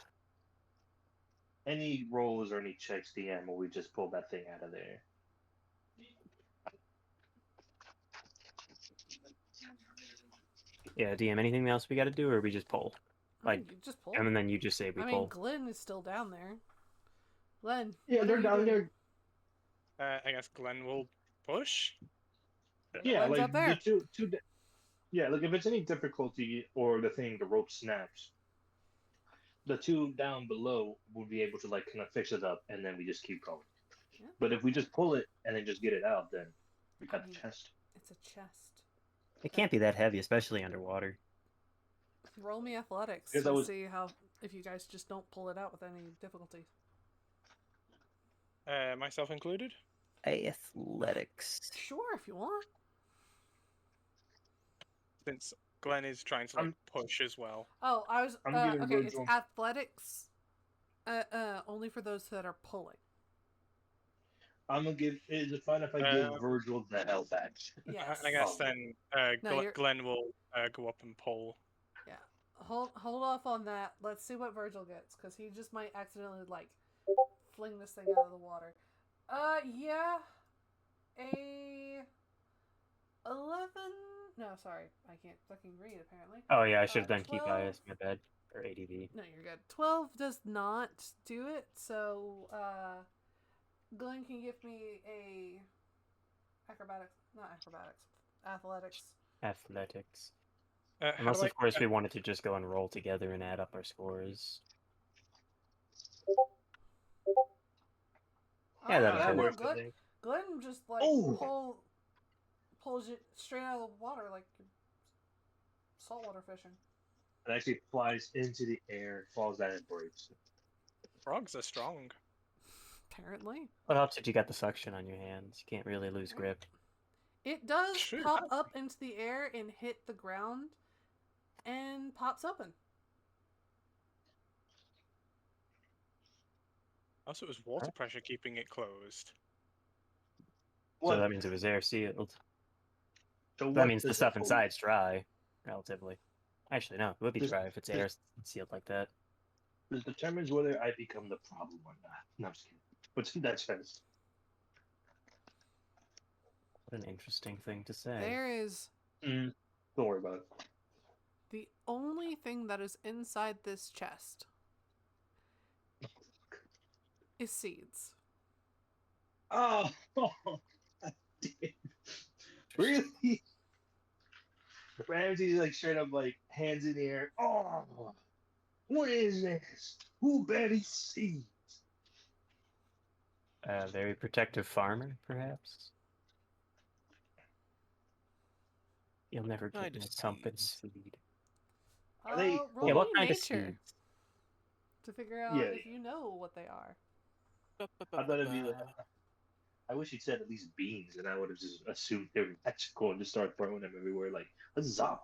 Any rolls or any checks, DM, or we just pull that thing out of there. Yeah, DM, anything else we got to do, or we just pull? I mean, Like, you just pull. and then you just say we I mean, pull. Glenn is still down there. Glenn. Yeah, what they're are you down doing? there. I guess Glenn will push. Yeah, Glenn's like up there. the two. Yeah, like if it's any difficulty or the rope snaps, the two down below will be able to like kind of fix it up, and then we just keep going. Yeah. But if we just pull it and then just get it out, then we got the mean- chest. It's a chest. It can't be that heavy, especially underwater. Roll me athletics Because I to was- see how if you guys just don't pull it out with any difficulty. Myself included. Athletics. Sure, if you want. Since Glenn is trying to like push as well. Oh, I was I'm giving okay. It's Virgil- athletics. Only for those that are pulling. I'm gonna give. Is it fine if I give Virgil the hell back? Yes. I guess Oh. then No, you're- Glenn will go up and pull. Yeah. Hold off on that. Let's see what Virgil gets, because he just might accidentally like fling this thing out of the water. Yeah. A 11. No, sorry, I can't fucking read apparently. Oh yeah, I should have done keep 12. IS, my bad. Or ADV. No, you're good. 12 does not do it, so Glenn can give me a athletics. Athletics. How Unless, do of course, we wanted to just go and roll together and add up our scores. Yeah, that'll that do. works. I Glenn, think. Glenn just like Oh. pulls it straight out of the water like you're saltwater fishing. It actually flies into the air, falls down, and breaks. Frogs are strong. Apparently, What helps if you got the suction on your hands? You can't really lose grip. it does Sure pop does. up into the air and hit the ground, and pops open. Also, it was water pressure keeping it closed. So that means it was air sealed. So That what means the does stuff it- inside's dry, relatively. Actually, no, it would be Just- dry if it's air sealed like that. This determines whether I become the problem or not. No, I'm just kidding. What's that sense? What an interesting thing to say. There is Don't worry about it. the only thing that is inside this chest is seeds. Oh, really? Ramsey's like straight up like hands in the air. Oh, what is this? Who buried seeds? A very protective farmer, perhaps? You'll never I get my just compass seed. Are they- Roll Yeah, what me kind of nature seeds? to figure out Yeah. if you know what they are. I thought it'd be like, I wish he'd said at least beans, and I would have just assumed they were magical and just start throwing them everywhere like huzzah.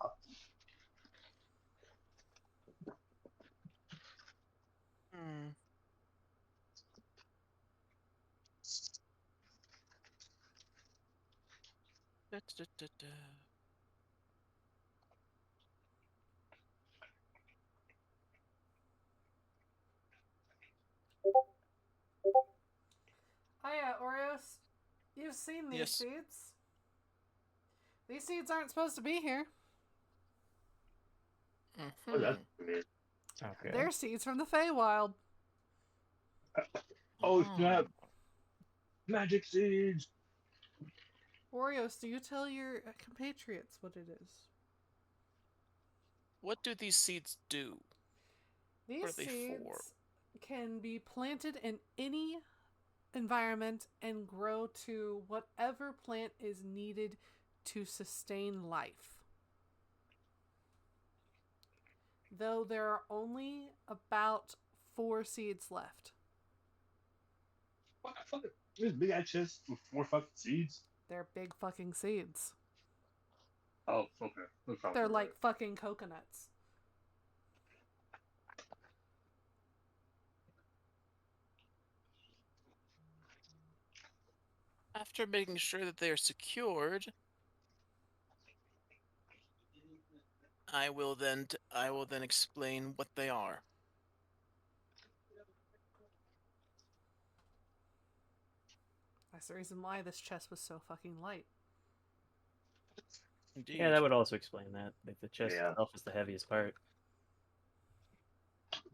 Hmm. Da, da, da, da. Oh yeah, Oreos, you've seen these Yes. seeds. These seeds aren't supposed to be here. Oh, that's Mhm. weird. Okay. They're seeds from the Feywild. Oh snap! Magic seeds. Oreos, do you tell your compatriots what it is? What do these seeds do? These are they seeds for? can be planted in any environment and grow to whatever plant is needed to sustain life. Though there are only about 4 seeds left. What the fuck? There's big ass chest with 4 fucking seeds. They're big fucking seeds. Oh, okay. That's probably They're right. like fucking coconuts. After making sure that they are secured, I will then explain what they are. That's the reason why this chest was so fucking light. Indeed. Yeah, that would also explain that. Like the chest Yeah. itself is the heaviest part.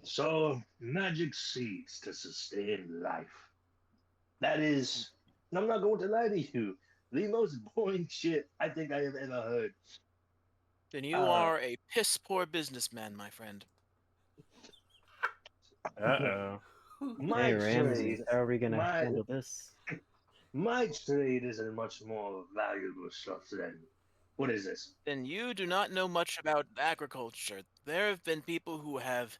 So, magic seeds to sustain life. That is, and I'm not going to lie to you, the most boring shit I think I have ever heard. Then you Uh, are a piss poor businessman, my friend. Uh-oh. My Hey, Ramses, trade, how are we gonna my handle this? my trade isn't much more valuable stuff than what is this? Then you do not know much about agriculture. There have been people who have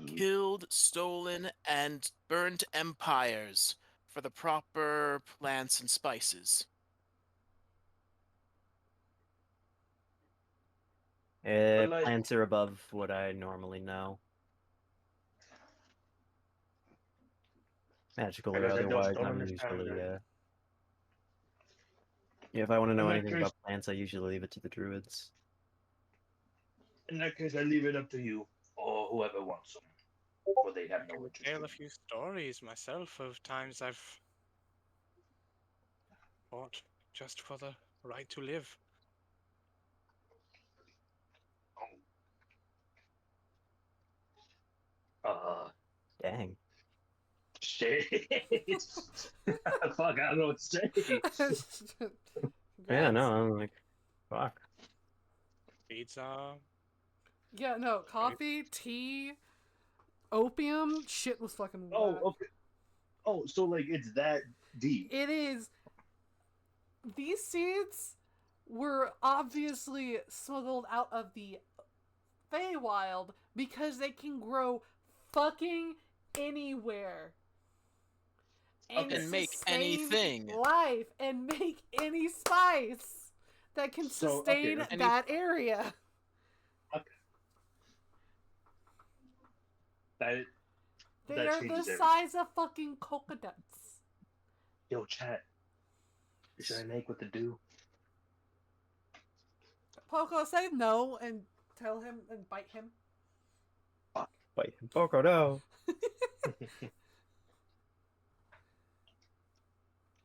killed, stolen, and burned empires for the proper plants and spices. But like, Plants are above what I normally know. Magical I or guess I otherwise, don't I'm understand usually, that. yeah, if I want to In know that anything case, about plants, I usually leave it to the druids. I leave it up to you or whoever wants them, for they have I no can interest tell in a them. few stories myself of times I've fought just for the right to live. Uh, Dang. shit. Fuck, I don't know what to say. Yeah, Congrats. no, I'm like, fuck. Pizza. Yeah, no, coffee, tea, opium, shit was fucking Oh, whack. okay. Oh, so like it's that deep. It is. These seeds were obviously smuggled out of the Feywild because they can grow fucking anywhere. Okay. And make sustain anything. life and make any spice that can So, sustain okay. that area. Okay. That They that are the changes everything. size of fucking coconuts. Yo, chat. Should I make what to do? Poco, say no and tell him and bite him. Wait, Boko, no.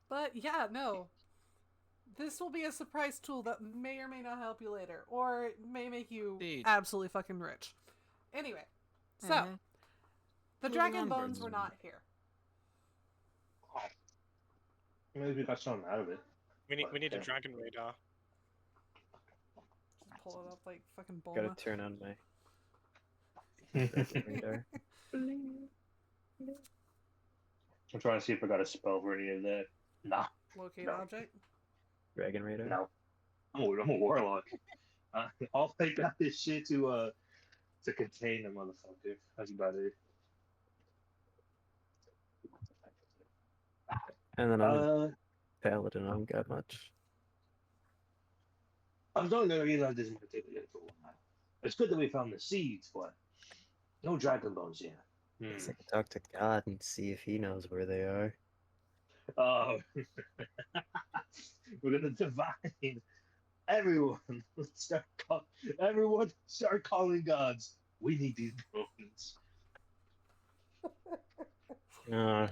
But yeah, no. This will be a surprise tool that may or may not help you later, or may make you Indeed. absolutely fucking rich. Anyway, so Mhm. the Moving dragon onwards. bones were not here. Maybe we got something out of it. We need a Okay. dragon radar. Just pull it up like fucking Gotta Bulma. turn on my radar. I'm trying to see if I got a spell for any of that. Nah, Locate No. object. Dragon radar. no. I'm a warlock. I'll take out this shit to contain the motherfucker. That's about it. And then I'm a Uh, paladin. I don't got much. I'm starting to realize this might take a little while. It's good that we found the seeds, but no dragon bones yet. Guess I can talk to God and see if he knows where they are. Uh, we're gonna divine everyone. Everyone start calling gods. We need these bones. Uh,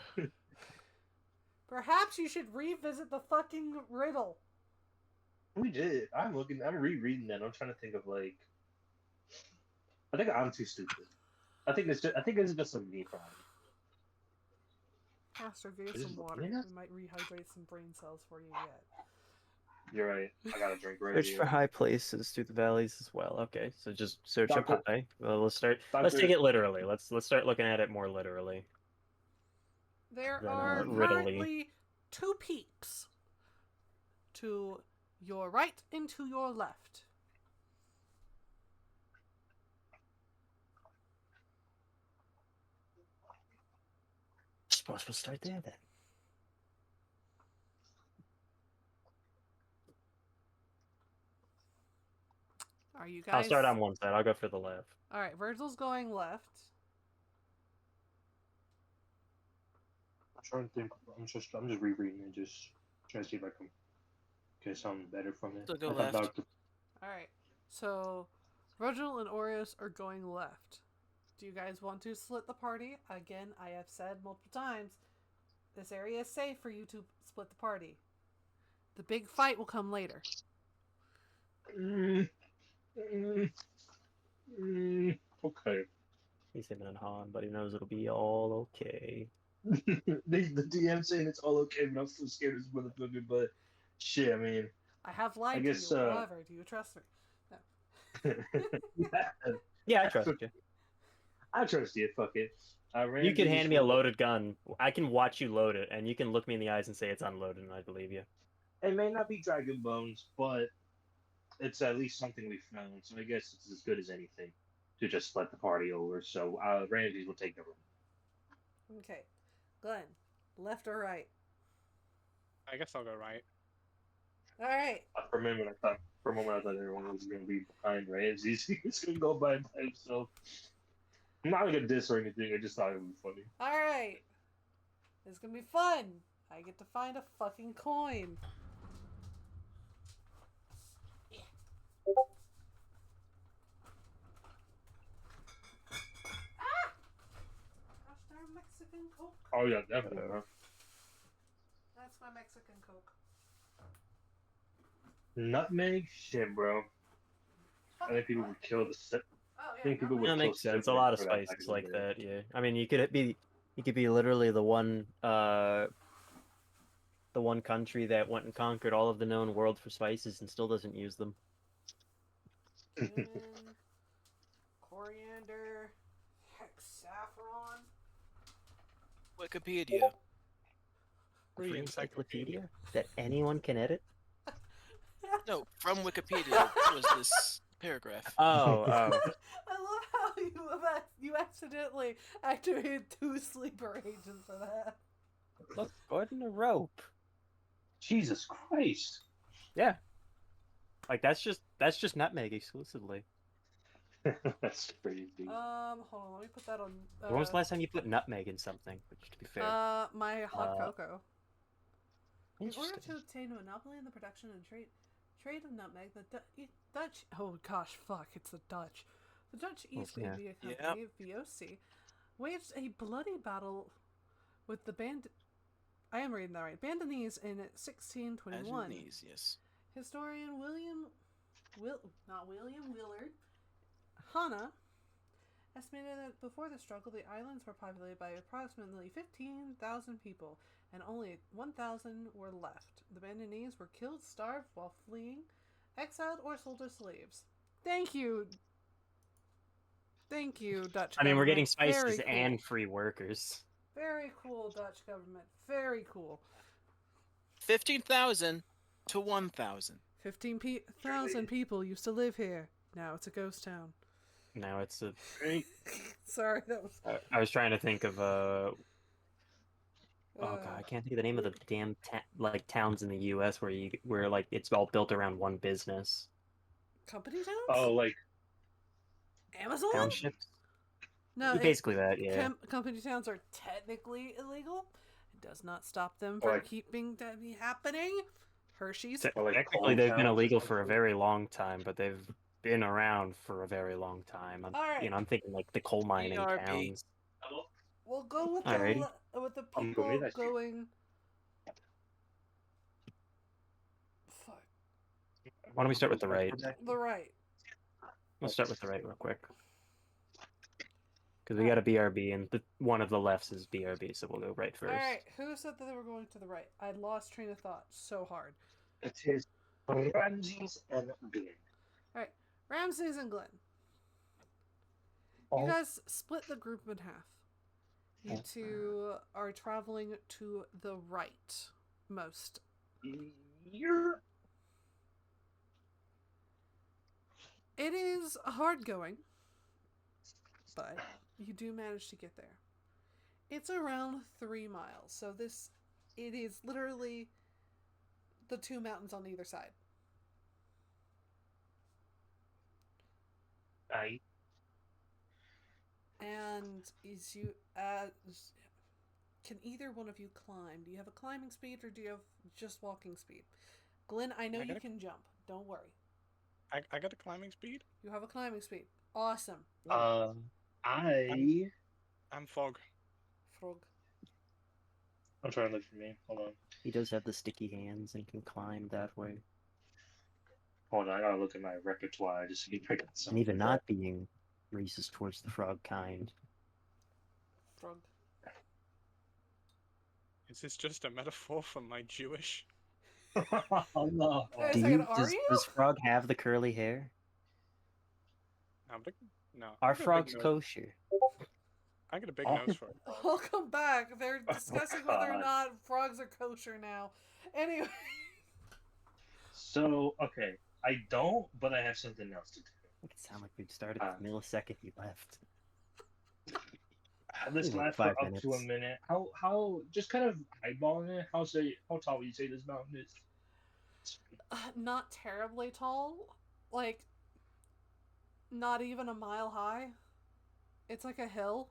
Perhaps you should revisit the fucking riddle. We did. I'm rereading that. I'm trying to think of like. I think I'm too stupid. I think this is just a me problem. Master, get Is some this water. looking enough? We might rehydrate some brain cells for you yet. You're right. I gotta drink right search here. for high places through the valleys as well. Okay, so just search up Doctor- high. Well, let's start. Let's Doctor- take it literally. Let's start looking at it more literally. There Then, are riddly. currently 2 peaks. To your right and to your left. Suppose we'll start there then. Are you guys... I'll start on one side. I'll go for the left. Alright, Virgil's going left. I'm trying to think. I'm just rereading and just trying to see if I can get something better from it. So go I thought left. Doctor- Alright, so Virgil and Aureus are going left. Do you guys want to split the party? Again, I have said multiple times, this area is safe for you to split the party. The big fight will come later. Okay. He's him and Han, but he knows it'll be all okay. The DM saying it's all okay, but I'm still scared of this motherfucker. But shit, I mean, I have lied I to guess, you. However, do you trust me? No. Yeah, I trust you. I trust you. Fuck it. You could Ramses hand me a will- loaded gun. I can watch you load it, and you can look me in the eyes and say it's unloaded, and I believe you. It may not be dragon bones, but it's at least something we found. So I guess it's as good as anything to just split the party over. So Ramses will take the room. Okay. Glenn, left or right? I guess I'll go right. All right. For a moment, I thought everyone was going to be behind Ramses. He's going to go by himself. I'm not going to diss or anything. I just thought it would be funny. All right. It's going to be fun. I get to find a fucking coin. Gosh darn Mexican Coke. Oh yeah, definitely. Huh? That's my Mexican Coke. Nutmeg, shit, bro. I think people would kill the. Oh, I think people would That kill makes sense. A Sipper lot of for that spices back like in the day. that. Yeah. I mean, you could be literally the one country that went and conquered all of the known world for spices and still doesn't use them. Cinnamon, coriander, hexaffron. Wikipedia. Free Free encyclopedia that anyone can edit. No, from Wikipedia was this paragraph. Oh, I love how you accidentally activated 2 sleeper agents for that. look, Gordon, a rope. Jesus Christ! Yeah, like that's just nutmeg exclusively. That's crazy. Hold on, let me put that on. When was the last time you put nutmeg in something? Which, to be fair, My hot cocoa. In order interesting. to obtain a monopoly in the production and trade of nutmeg, the Dutch. Oh gosh, fuck! It's the Dutch. The Dutch East yeah. India Company, VOC, waged a bloody battle with the I am reading that right. Bandonese in 1621. Cantonese, yes. Historian Willard Hanna estimated that before the struggle, the islands were populated by approximately 15,000 people, and only 1,000 were left. The Bandonese were killed, starved while fleeing, exiled, or sold as slaves. Thank you, Dutch. I mean, we're getting government. spices Very cool. and free workers. Very cool, Dutch government. Very cool. 15,000 to 1,000. 15,000 people used to live here. Now it's a ghost town. Now it's a. Sorry, that was. I was trying to think of Oh uh, god, I can't think of the name of the damn towns in the U.S. where like it's all built around one business. Company towns? Oh, like Amazon? Townships. No, Basically that, yeah. Company towns are technically illegal. It does not stop them Or from like- keeping that happening. Hershey's. Or like Technically, coal they've been towns or illegal for a something. very long time, but they've been around for a very long time. Alright. I'm thinking like the coal mining ERP. towns. We'll go with Alrighty. with the I'm people good, that's you. going. Fuck. Why don't we start with the right? The right. Let's start with the right real quick. Because we got a BRB, and one of the lefts is BRB, so we'll go right first. Alright, who said that they were going to the right? I lost train of thought so hard. It is Ramses and Glenn. Alright, Ramses and Glenn. Oh. You guys split the group in half. You two are traveling to the right most. You're It is hard going, but you do manage to get there. It's around 3 miles, so it is literally the 2 mountains on either side. I And can either one of you climb? Do you have a climbing speed or do you have just walking speed? Glenn, I know I you gotta- can jump. Don't worry. I got a climbing speed. You have a climbing speed. Awesome. I I'm fog. Frog. I'm trying to look for me. Hold on. He does have the sticky hands and can climb that way. Hold on, I gotta look at my repertoire just to get pick up And something. even not being racist towards the frog kind. Frog. Is this just a metaphor for my Jewish? Oh no. Wait a second, are does, you? does frog have the curly hair? Now, but No. Are I got a big frogs nose- kosher? I got a big Oh. nose for it. Welcome back. They're discussing whether or God. not frogs are kosher now. Anyway. So, okay, I don't, but I have something else to do. It sounded like we'd started Uh, the millisecond you left. This Like lasts 5 for up to a minutes. minute. How just kind of eyeballing it. How tall would you say this mountain is? Not terribly tall. Like, not even a mile high. It's like a hill.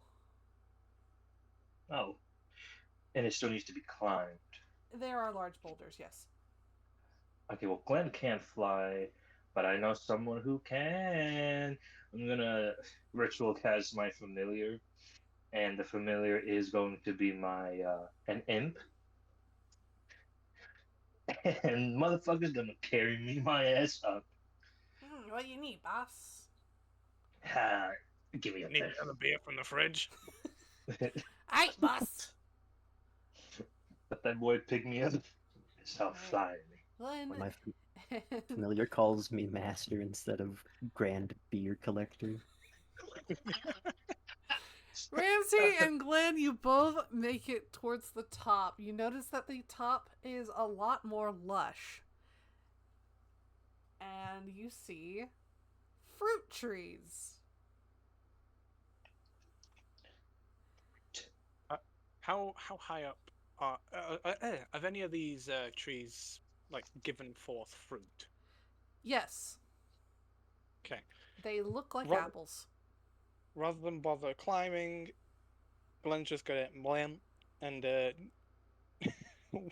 Oh, and it still needs to be climbed. There are large boulders, yes. Okay, well, Glenn can't fly, but I know someone who can. I'm gonna ritual cast my familiar, and the familiar is going to be my an imp, and motherfucker's gonna carry me my ass up. What do you need, boss? Ah, give me a Need bit. another beer from the fridge. Aight, boss. Let that boy pick me up. Stop flying me. Glenn. When my familiar calls me master instead of grand beer collector. Ramsey and Glenn, you both make it towards the top. You notice that the top is a lot more lush. And you see fruit trees. How high up are have any of these trees like given forth fruit? Yes, Okay. they look like Ro- apples. Rather than bother climbing, Glenn's just gonna blam and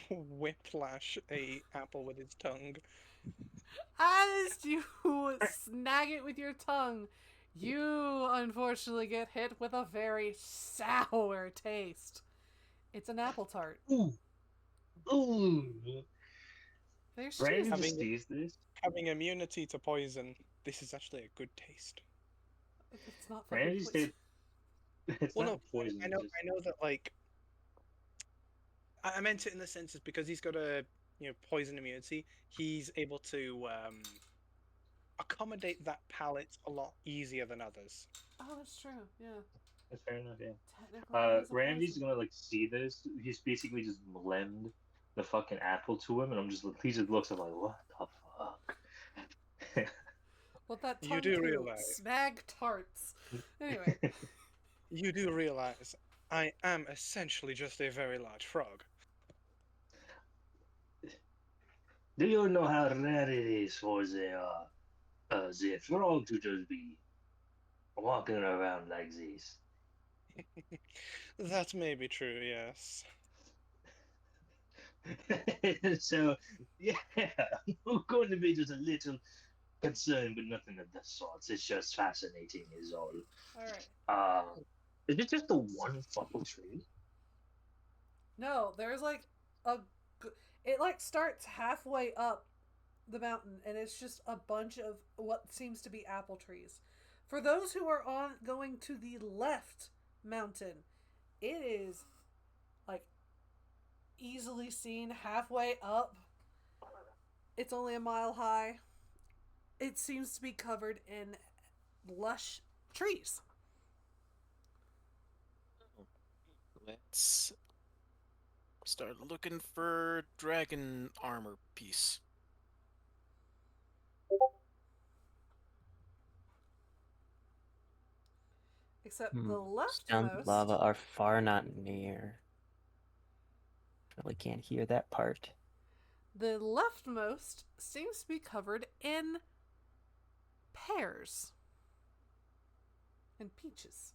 whiplash a apple with his tongue. As you snag it with your tongue, you unfortunately get hit with a very sour taste. It's an apple tart. Ooh, ooh. There's Brandon cheese. just Having- sees this. Having immunity to poison, this is actually a good taste. It's not fucking Brandon just poison. did. It's Well, not no, poison. I know, it's just- I know that like I meant it in the sense is because he's got a poison immunity, he's able to accommodate that palate a lot easier than others. Oh, that's true. Yeah. That's fair enough, yeah. Technically, it is a Randy's poison. gonna like see this. He's basically just blend the fucking apple to him, and he just looks at like, what the fuck? What that You tongue do to realize- snag tarts. Anyway, You do realize I am essentially just a very large frog. Do you know how rare it is for the frog to just be walking around like this? That may be true, yes. So, yeah, I'm going to be just a little concerned, but nothing of the sorts. It's just fascinating, is all. alright. Is it just the one fucking tree? No, there's like it like starts halfway up the mountain, and it's just a bunch of what seems to be apple trees. For those who are going to the left mountain, it is like easily seen halfway up. It's only a mile high. It seems to be covered in lush trees. Let's start looking for dragon armor piece. Except the Stones leftmost. of lava are far not near. Really can't hear that part. The leftmost seems to be covered in pears and peaches.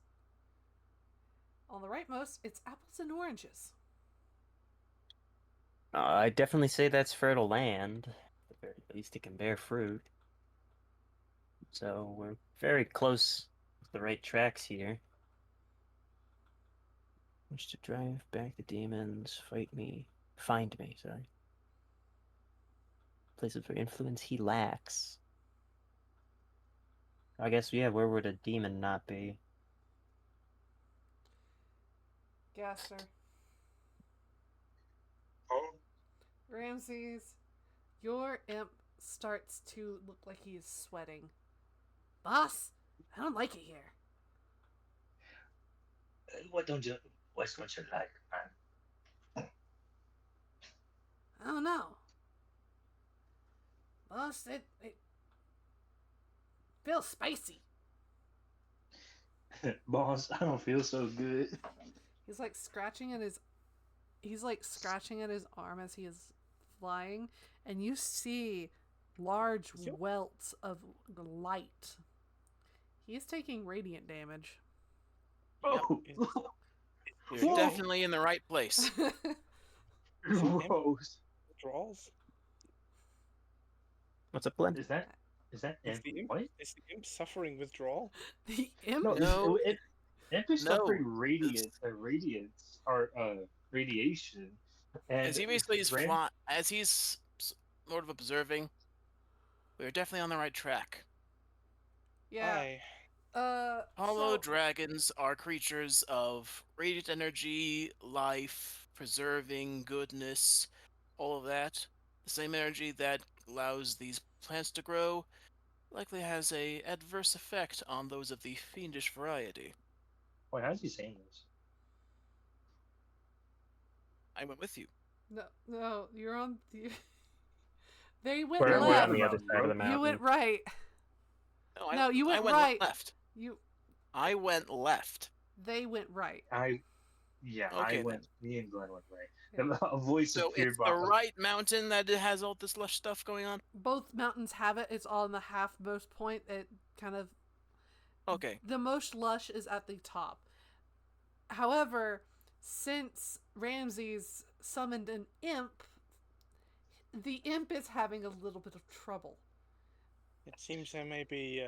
On the rightmost, it's apples and oranges. I definitely say that's fertile land. At the very least, it can bear fruit. So we're very close to the right tracks here. Wish to drive back the demons, find me, sorry. Places for influence he lacks. I guess, yeah, where would a demon not be? Gaster. Oh. Ramses, your imp starts to look like he is sweating. Boss, I don't like it here. What don't you? What's don't you like, man? I don't know. Boss, it feels spicy. Boss, I don't feel so good. He's like scratching at his arm as he is flying, and you see large welts of light. He is taking radiant damage. Oh, You're Whoa. definitely in the right place. gross. Withdrawals? What's up, Glenn? Is that Is imp? the imp, What? is the imp suffering withdrawal? The imp. No, No. imp is No. suffering radiance or radiation, and As he basically is Ram- as he's sort of observing, we're definitely on the right track. Yeah. Aye. Hollow So, dragons are creatures of radiant energy, life, preserving, goodness, all of that. The same energy that allows these plants to grow likely has a adverse effect on those of the fiendish variety. Wait, how's he saying this? I went with you. no, you're on. They went We're We're left. on the other mountain, side of bro. the mountain. You went right. No, you went I went right. left. You. I went left. They went right. Okay, I went. then. Me and Glenn went right. A voice So appeared it's the behind. right mountain that has all this lush stuff going on? Both mountains have it. It's on the halfmost point. It kind of. Okay. The most lush is at the top. However, since Ramses summoned an imp, the imp is having a little bit of trouble. It seems there may be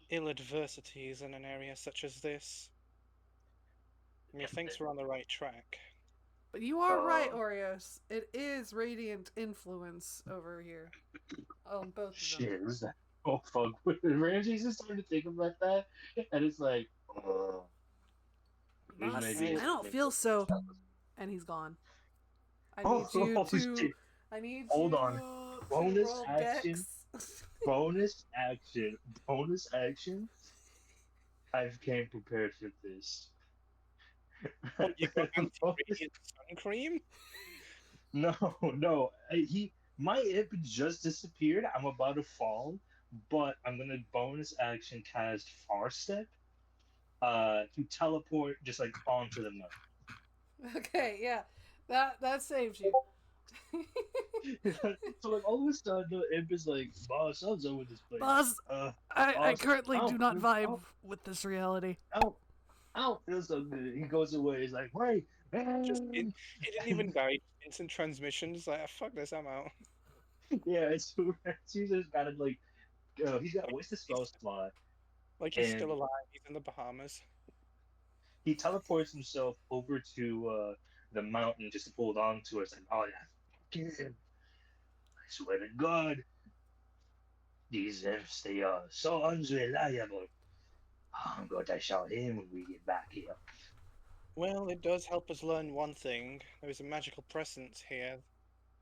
ill adversities in an area such as this. I mean, thinks we're on the right track. But you are right, Oreos. It is radiant influence over here. On both of them. Shit, who's that? Oh fuck! Ramses is starting to think about that, and it's like, Boss, maybe I don't feel so. And he's gone. I Oh, need you oh, to. shit. I need Hold you on. to Bonus roll action. Dex. Bonus action. I've came prepared for this. What, you got anti-radiant sun cream? No. My imp just disappeared. I'm about to fall, but I'm gonna bonus action cast Far Step, to teleport just like onto the mountain. Okay, yeah, that saves you. So like all of a sudden the imp is like, boss, I'm done with this place. Boss, I Boss, currently do not I vibe with this reality. don't feel so good. He goes away. He's like, wait, Just man. he didn't even die. Instant transmissions. Like, fuck this, I'm out. Yeah, it's just got him like, he's got what's the spell slot, Like he's and still alive. He's in the Bahamas. he teleports himself over to the mountain just to hold on to it. It's like, oh yeah, fuck him. I swear to God, these imps, they are so unreliable. I'm going to shout him when we get back here. Well, it does help us learn one thing. There is a magical presence here.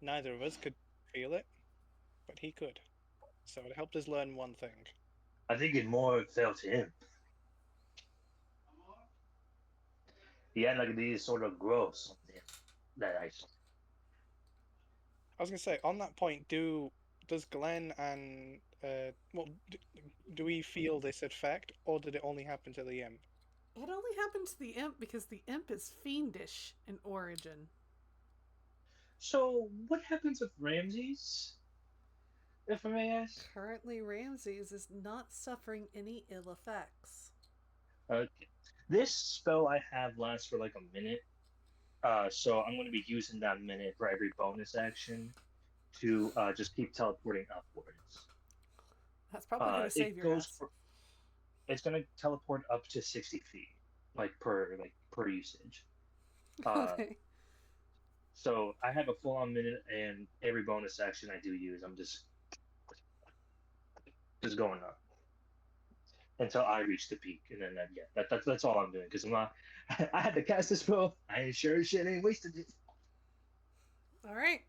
Neither of us could feel it, but he could. So it helped us learn one thing. I think it more felt him. He had like these sort of growths on him that I saw. I was gonna say, on that point, does Glenn and do we feel this effect, or did it only happen to the imp? It only happened to the imp because the imp is fiendish in origin. So, what happens with Ramses, if I may ask? Currently, Ramses is not suffering any ill effects. Okay. This spell I have lasts for like a minute, so I'm going to be using that minute for every bonus action to just keep teleporting upwards. That's probably going to save your ass. It's going to teleport up to 60 feet, per usage. Okay. So I have a full-on minute, and every bonus action I do use, I'm just going up until I reach the peak, and then that's all I'm doing because I'm not. I had to cast this spell. I ain't sure as shit ain't wasted it. All right.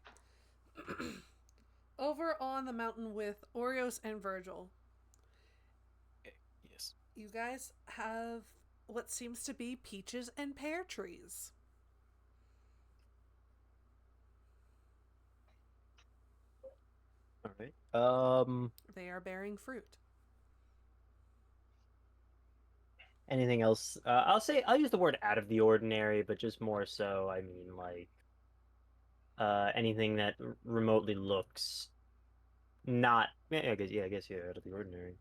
Over on the mountain with Oreos and Virgil, you guys have what seems to be peaches and pear trees. All right. They are bearing fruit. Anything else? I'll use the word out of the ordinary, but just more so. I mean, like, anything that remotely looks not. I guess, yeah, out of the ordinary.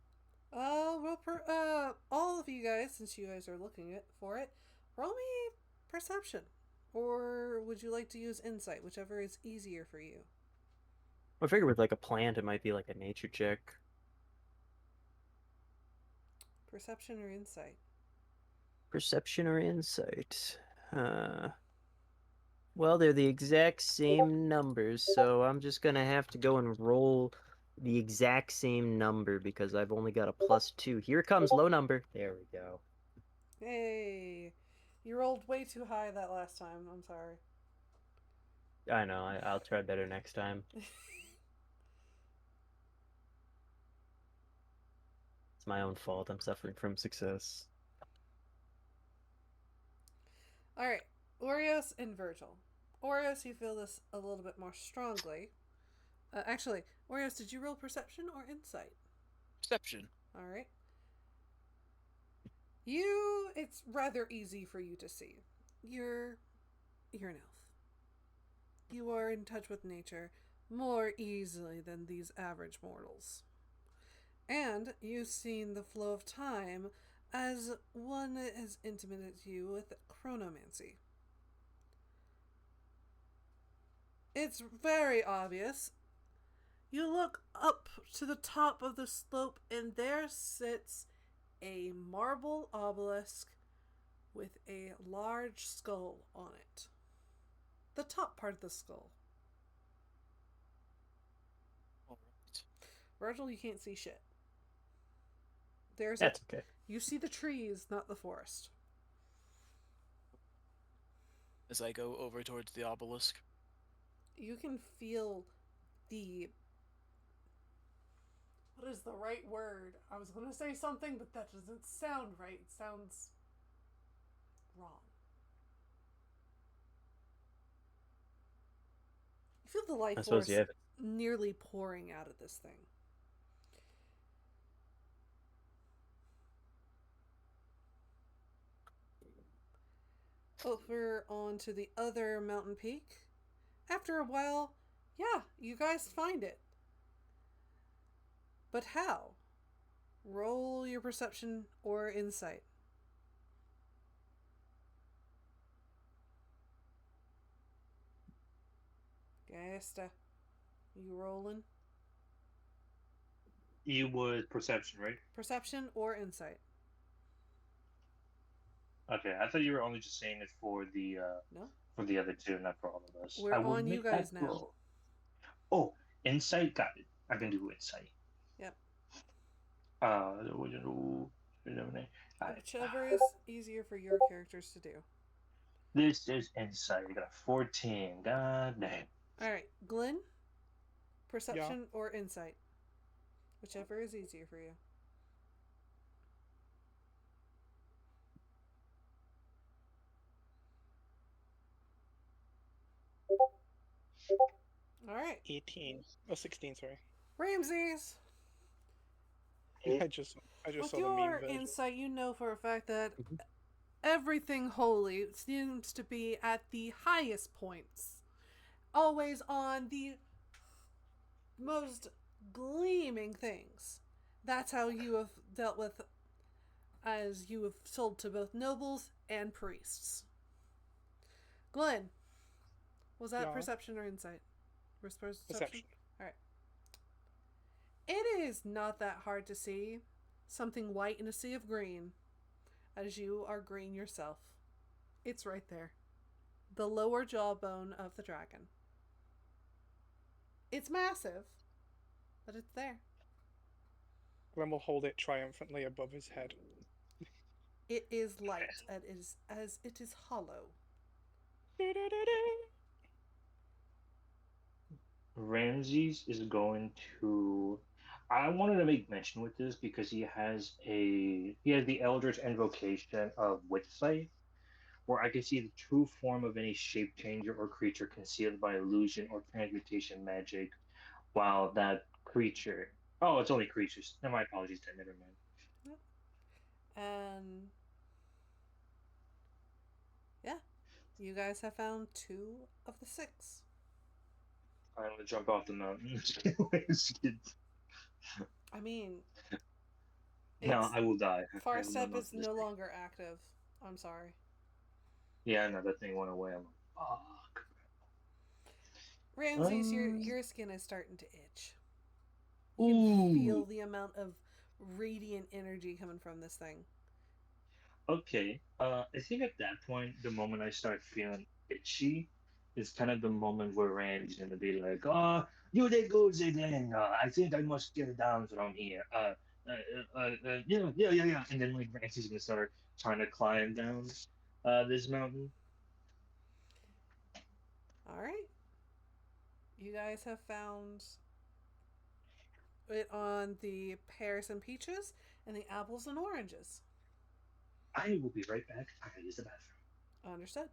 All of you guys, since you guys are looking for it, roll me perception. Or would you like to use insight, whichever is easier for you? I figure with like a plant, it might be like a nature check. Perception or insight? Perception or insight? Well, they're the exact same numbers, so I'm just gonna have to go and roll the exact same number because I've only got a +2. Here it comes, low number. There we go. Hey, you rolled way too high that last time. I'm sorry. I know, I'll try better next time. It's my own fault. I'm suffering from success. All right, Oreos and Virgil. Oreos, you feel this a little bit more strongly. Actually, Oreos, did you roll perception or insight? Perception. All right. It's rather easy for you to see. You're an elf. You are in touch with nature more easily than these average mortals. And you've seen the flow of time as one as intimate as you with chronomancy. It's very obvious. You look up to the top of the slope, and there sits a marble obelisk with a large skull on it. The top part of the skull. All right. Virgil, you can't see shit. That's okay. You see the trees, not the forest. As I go over towards the obelisk. You can feel the... What is the right word? I was going to say something, but that doesn't sound right. It sounds wrong. You feel the life I suppose force you have it. nearly pouring out of this thing. Over onto the other mountain peak. After a while, yeah, you guys find it. But how? Roll your perception or insight. Gasta, you rolling? You would perception, right? Perception or insight? Okay, I thought you were only just saying it for the No? for the other two, not for all of us. We're I will on you make that guys now. roll. Oh, insight, got it. I can do insight. Yep. Whichever is easier for your characters to do. This is insight. I got a 14. God damn. Alright, Glenn? Perception or insight? Whichever is easier for you. Alright. 18 or 16, sorry. Ramses! I just With saw the meme your version. insight, you know for a fact that everything holy seems to be at the highest points. Always on the most gleaming things. That's how you have dealt with, as you have sold to both nobles and priests. Glenn, was that perception or insight? Perception. Alright. It is not that hard to see something white in a sea of green, as you are green yourself. It's right there. The lower jawbone of the dragon. It's massive, but it's there. Glenn will hold it triumphantly above his head. It is light, as it is hollow. Ramses is going to. I wanted to make mention with this because he has the Eldritch invocation of Witchsight, where I can see the true form of any shape changer or creature concealed by illusion or transmutation magic, while that creature. Oh, it's only creatures. No, my apologies, then. Never mind. Yep. And yeah, you guys have found 2 of the 6. I'm gonna jump off the mountain. I mean, No, it's I will die. I Far am not Step going is for this no thing. longer active. I'm sorry. Yeah, no, that thing went away. I'm like, fuck. Ramses, Um, your skin is starting to itch. You can ooh, feel the amount of radiant energy coming from this thing. okay. I think at that point, the moment I start feeling itchy is kind of the moment where Rand's gonna be like, "Oh, you did good, Zidane. I think I must get down from here. Yeah, yeah, yeah, yeah." And then like Randy's gonna start trying to climb down, this mountain. All right. You guys have found it on the pears and peaches and the apples and oranges. I will be right back. I gotta use the bathroom. Understood.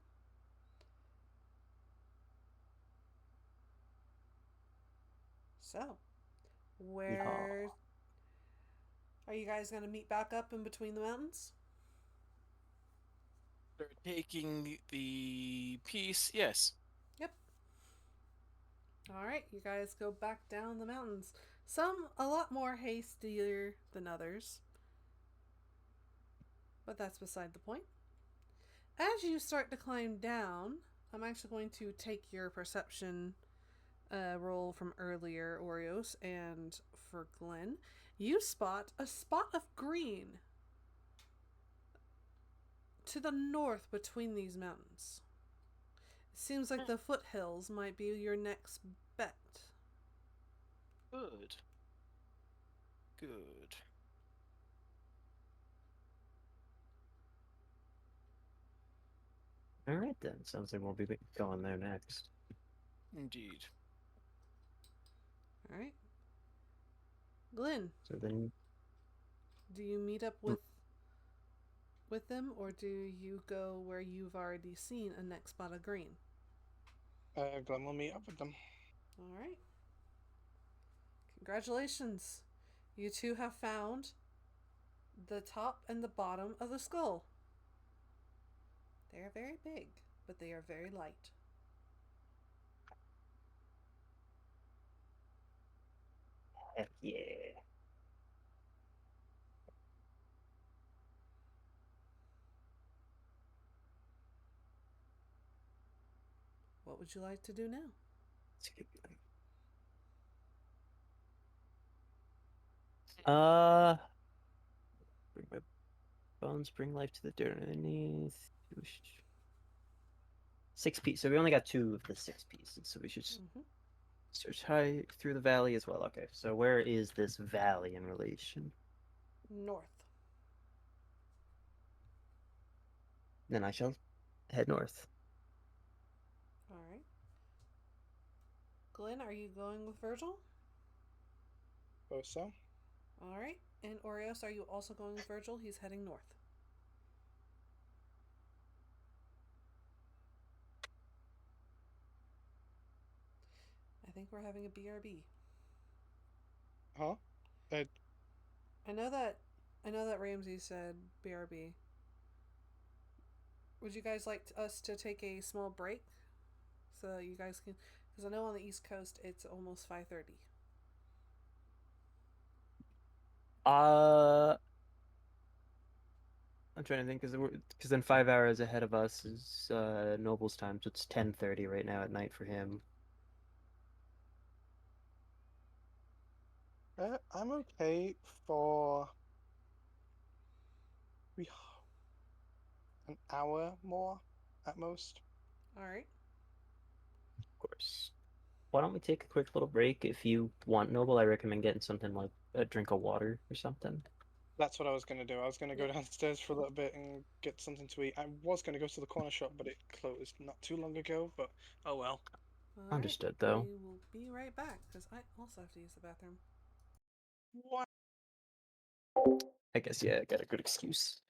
So, Yeehaw. where are you guys going to meet back up in between the mountains? They're taking the piece. Yes. Yep. All right, you guys go back down the mountains. Some a lot more hastier than others, but that's beside the point. As you start to climb down, I'm actually going to take your perception roll from earlier, Oreos, and for Glenn, you spot a spot of green to the north between these mountains. It seems like the foothills might be your next bet. Good. Good. All right then. Sounds like we'll be going there next. Indeed. All right, Glenn, So then, do you meet up with them, or do you go where you've already seen a next spot of green? Glenn will meet up with them. All right. Congratulations. You two have found the top and the bottom of the skull. They are very big, but they are very light. heck yeah. What would you like to do now? Uh, bring my bones, bring life to the dirt underneath. 6 pieces. So we only got 2 of the 6 pieces. So we should Mm-hmm. search high through the valley as well. Okay, so where is this valley in relation? North. Then I shall head north. All right. Glenn, are you going with Virgil? Both so. All right. And Oreos, are you also going with Virgil? He's heading north. I think we're having a BRB. Huh? Uh, I know that I know that Ramsey said BRB. Would you guys like us to take a small break so that you guys can? Because I know on the East Coast it's almost 5:30. Uh, I'm trying to think because then 5 hours ahead of us is Noble's time, so it's 10:30 right now at night for him. I'm okay for we an hour more at most. All right. Of course. Why don't we take a quick little break? If you want, Noble, I recommend getting something like a drink of water or something. That's what I was gonna do. I was gonna go Yep. downstairs for a little bit and get something to eat. I was gonna go to the corner shop, but it closed not too long ago. But oh well. All right. Understood, We though. will be right back because I also have to use the bathroom. What? I guess, yeah, I got a good excuse.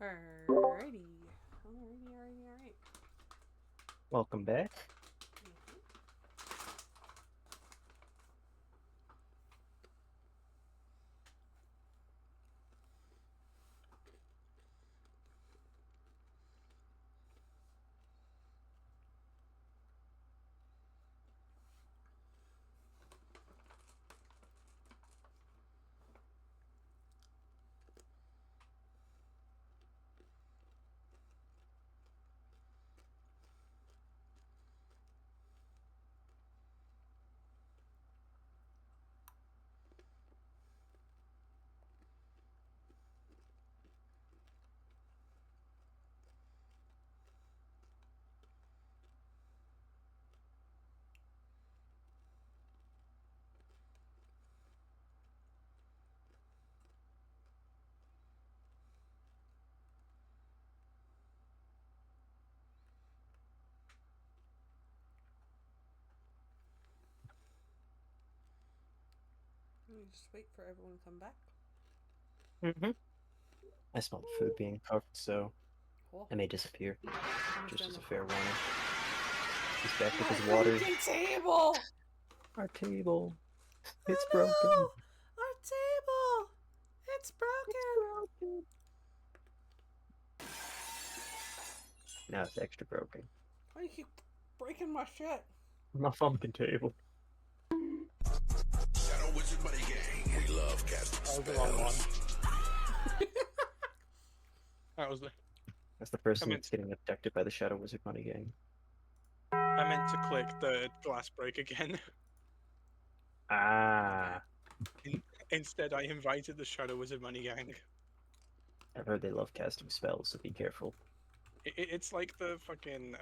Alrighty. Alright. Welcome back. Let me just wait for everyone to come back. I smell the food being cooked, so Cool. I may disappear. Just as a Understandable. fair warning. He's back with My his water. freaking table! Our table. Oh It's no! broken. Our table! It's broken! Now it's extra broken. Why do you keep breaking my shit? My fucking table. Shadow Wizard Money Gang. We love casting That was the wrong one. spells. That was the. That's the person meant- that's getting abducted by the Shadow Wizard Money Gang. I meant to click the glass break again. Ah. Instead, I invited the Shadow Wizard Money Gang. I've heard they love casting spells, so be careful. It's like the fucking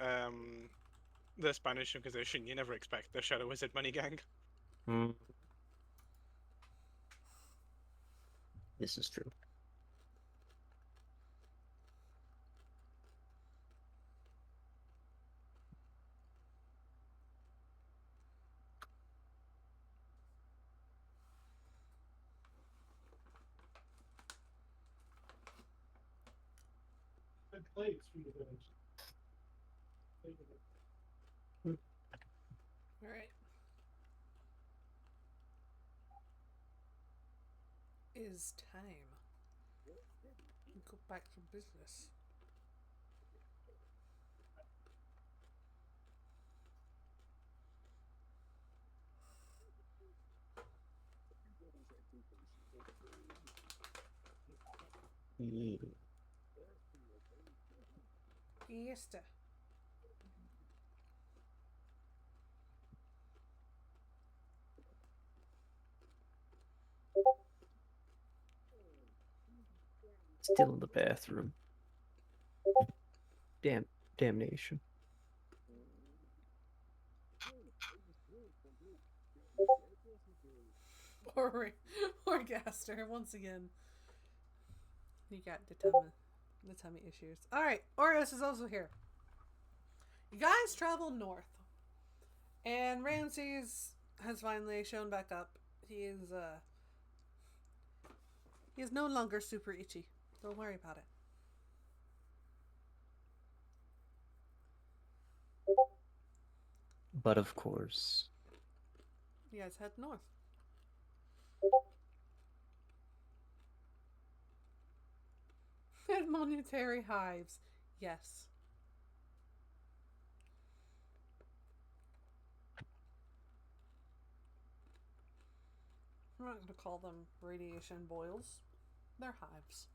the Spanish Inquisition. You never expect the Shadow Wizard Money Gang. This is true. Alright. Is time. Go back to business. Yeah. Fiesta. Still in the bathroom. Damnation. Poor Gaster, once again. You got the tummy issues. Alright, Orios is also here. You guys travel north. And Ramses has finally shown back up. He is no longer super itchy. Don't worry about it. But of course. You guys head north. And monetary hives. Yes. I'm not going to call them radiation boils. They're hives.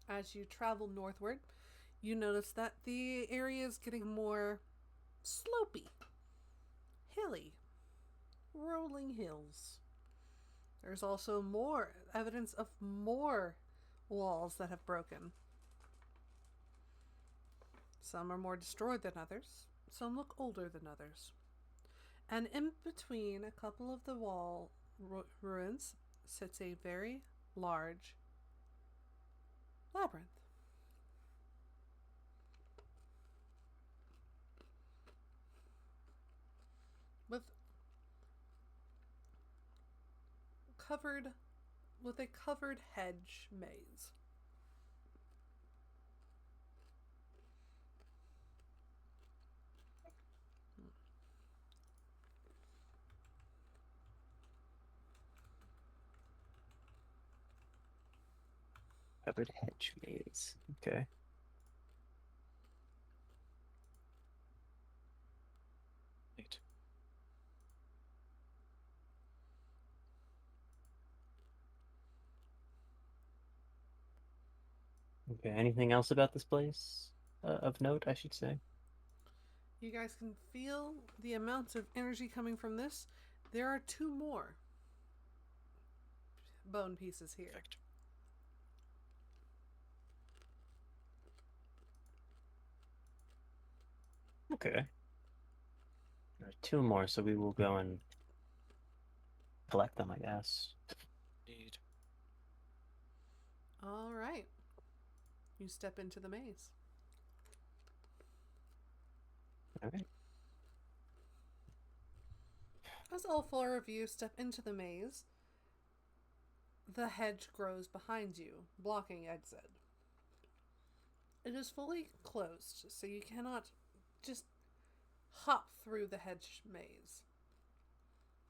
As you travel northward, you notice that the area is getting more slopey, hilly, rolling hills. There's also more evidence of more walls that have broken. Some are more destroyed than others. Some look older than others. And in between a couple of the wall ruins sits a very large labyrinth. With covered hedge maze. Covered hedge maze. Okay. Right. Okay. Anything else about this place of note, I should say? You guys can feel the amounts of energy coming from this. There are 2 more bone pieces here. Perfect. Okay. There are 2 more, so we will go and collect them, I guess. Indeed. All right. You step into the maze. All right. As all 4 of you step into the maze, the hedge grows behind you, blocking exit. It is fully closed, so you cannot just hop through the hedge maze.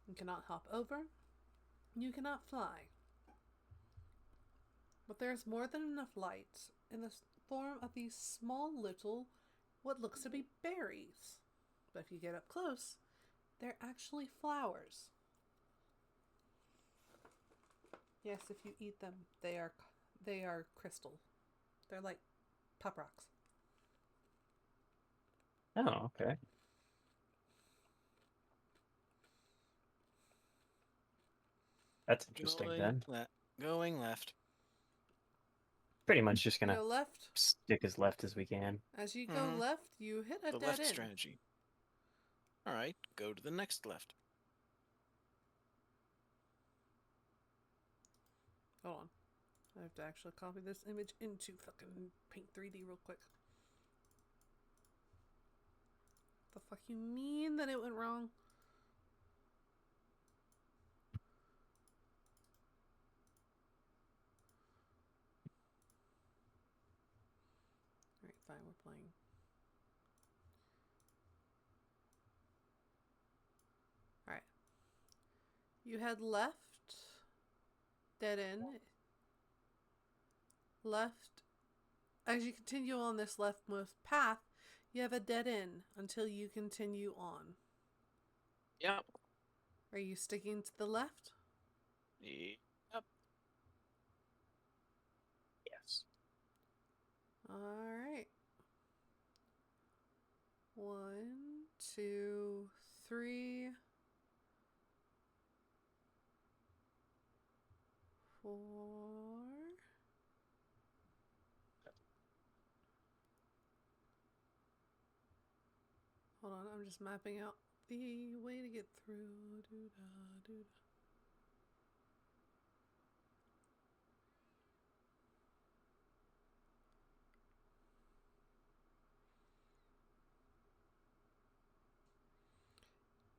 You cannot hop over. You cannot fly. But there's more than enough light in the form of these small little, what looks to be berries. But if you get up close, they're actually flowers. Yes, if you eat them, they are crystal. They're like pop rocks. Oh, okay. That's interesting then. Going left. Pretty much just You gonna go left. stick as left as we can. As you go left, you hit a The dead left end. strategy. All right, go to the next left. Hold on. I have to actually copy this image into fucking Paint 3D real quick. The fuck you mean that it went wrong? Alright, fine, we're playing. Alright. You head left. Dead end. Left. As you continue on this leftmost path, you have a dead end until you continue on. Yep. Are you sticking to the left? Yep. Yes. Alright. 1, 2, 3, 4. Hold on, I'm just mapping out the way to get through. Doo-da.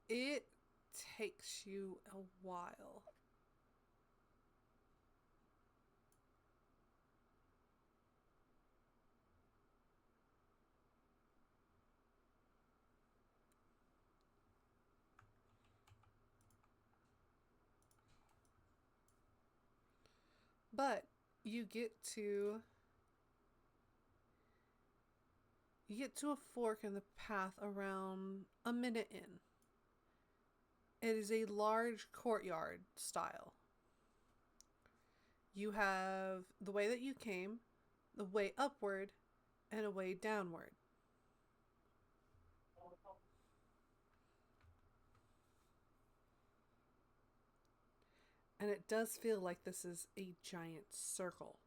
It takes you a while. But you get to a fork in the path around a minute in. It is a large courtyard style. You have the way that you came, the way upward, and a way downward. And it does feel like this is a giant circle.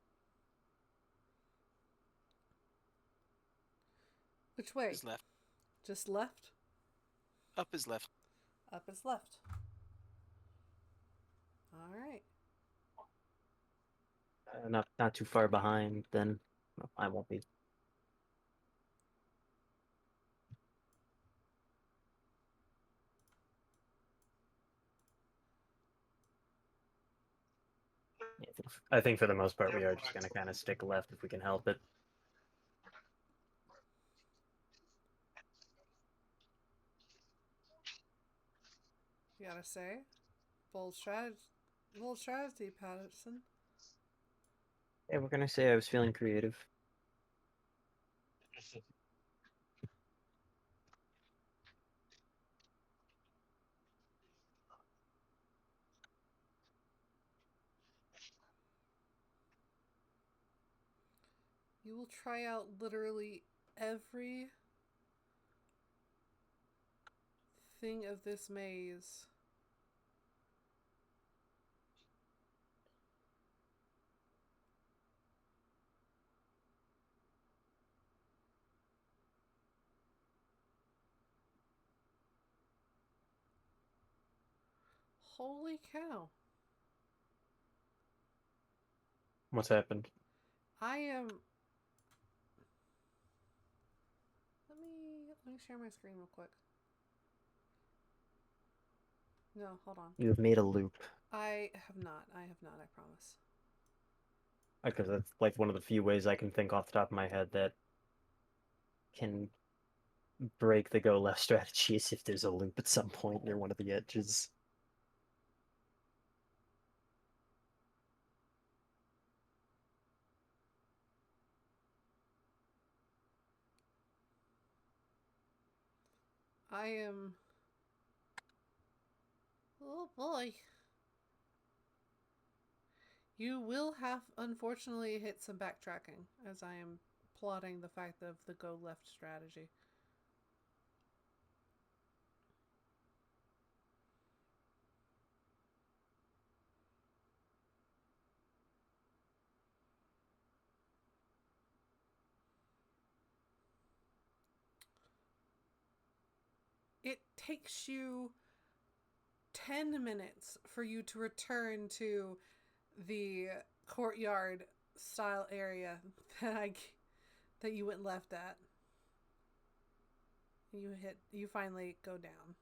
Which way? Is left. Just left? Up is left. Up is left. Alright. Not too far behind, then. No, I won't be. I think for the most part we are just gonna kind of stick left if we can help it. You gotta say, bold strategy, Patterson. Yeah, we're gonna say I was feeling creative. You will try out literally every thing of this maze. Holy cow. What's happened? I am... Let me share my screen real quick. No, hold on. You have made a loop. I have not, I promise. Because that's like one of the few ways I can think off the top of my head that can break the go left strategy is if there's a loop at some point near one of the edges. I am... Oh boy. You will have, unfortunately, hit some backtracking as I am plotting the fact of the go left strategy. It takes you 10 minutes for you to return to the courtyard style area that you went left at. You finally go down.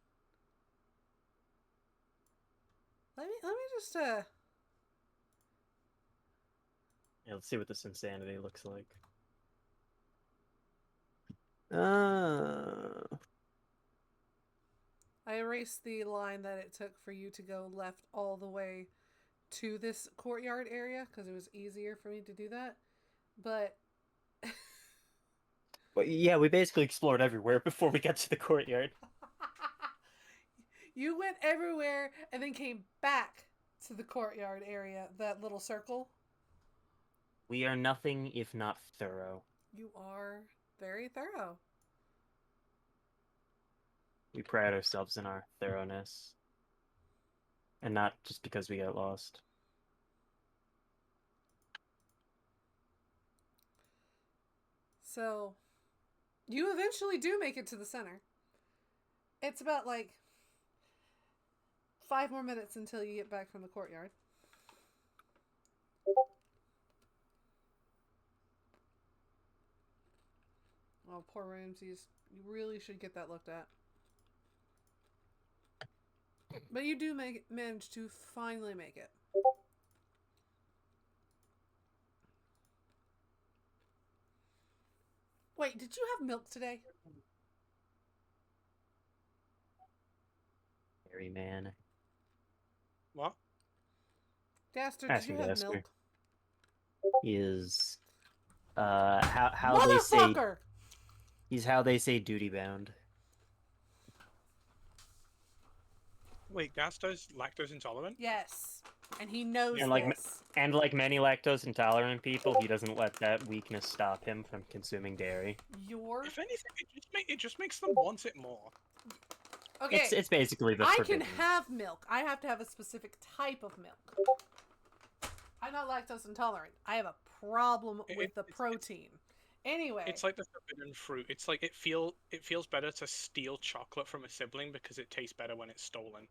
Let me just Yeah, let's see what this insanity looks like. I erased the line that it took for you to go left all the way to this courtyard area because it was easier for me to do that. But Well, yeah, we basically explored everywhere before we got to the courtyard. you went everywhere and then came back to the courtyard area, that little circle. We are nothing if not thorough. You are very thorough. We pride ourselves in our thoroughness. And not just because we got lost. So, you eventually do make it to the center. It's about like 5 more minutes until you get back from the courtyard. Oh, poor Ramses. You really should get that looked at. But you do manage to finally make it. Wait, did you have milk today? Harry man. What? Gaster, did you have Gaster milk? is how they say Motherfucker! he's how they say duty bound. Wait, Gasto's lactose intolerant? Yes. And he knows And like this. and like many lactose intolerant people, he doesn't let that weakness stop him from consuming dairy. Your... If anything, it just makes them want it more. Okay. It's basically the I forbidden. can have milk. I have to have a specific type of milk. I'm not lactose intolerant. I have a problem with the protein. Anyway. It's like the forbidden fruit. It's like it feels better to steal chocolate from a sibling because it tastes better when it's stolen.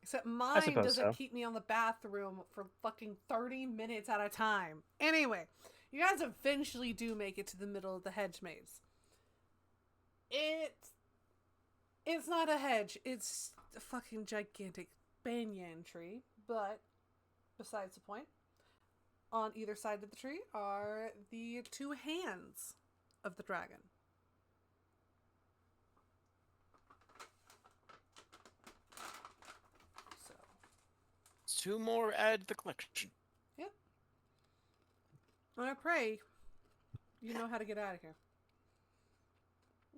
Except mine suppose doesn't so. keep me on the bathroom for fucking 30 minutes at a time. Anyway, you guys eventually do make it to the middle of the hedge maze. It's not a hedge. It's a fucking gigantic banyan tree, but besides the point. On either side of the tree are the two hands of the dragon. So, 2 more add to the collection. yep. And I pray you know how to get out of here.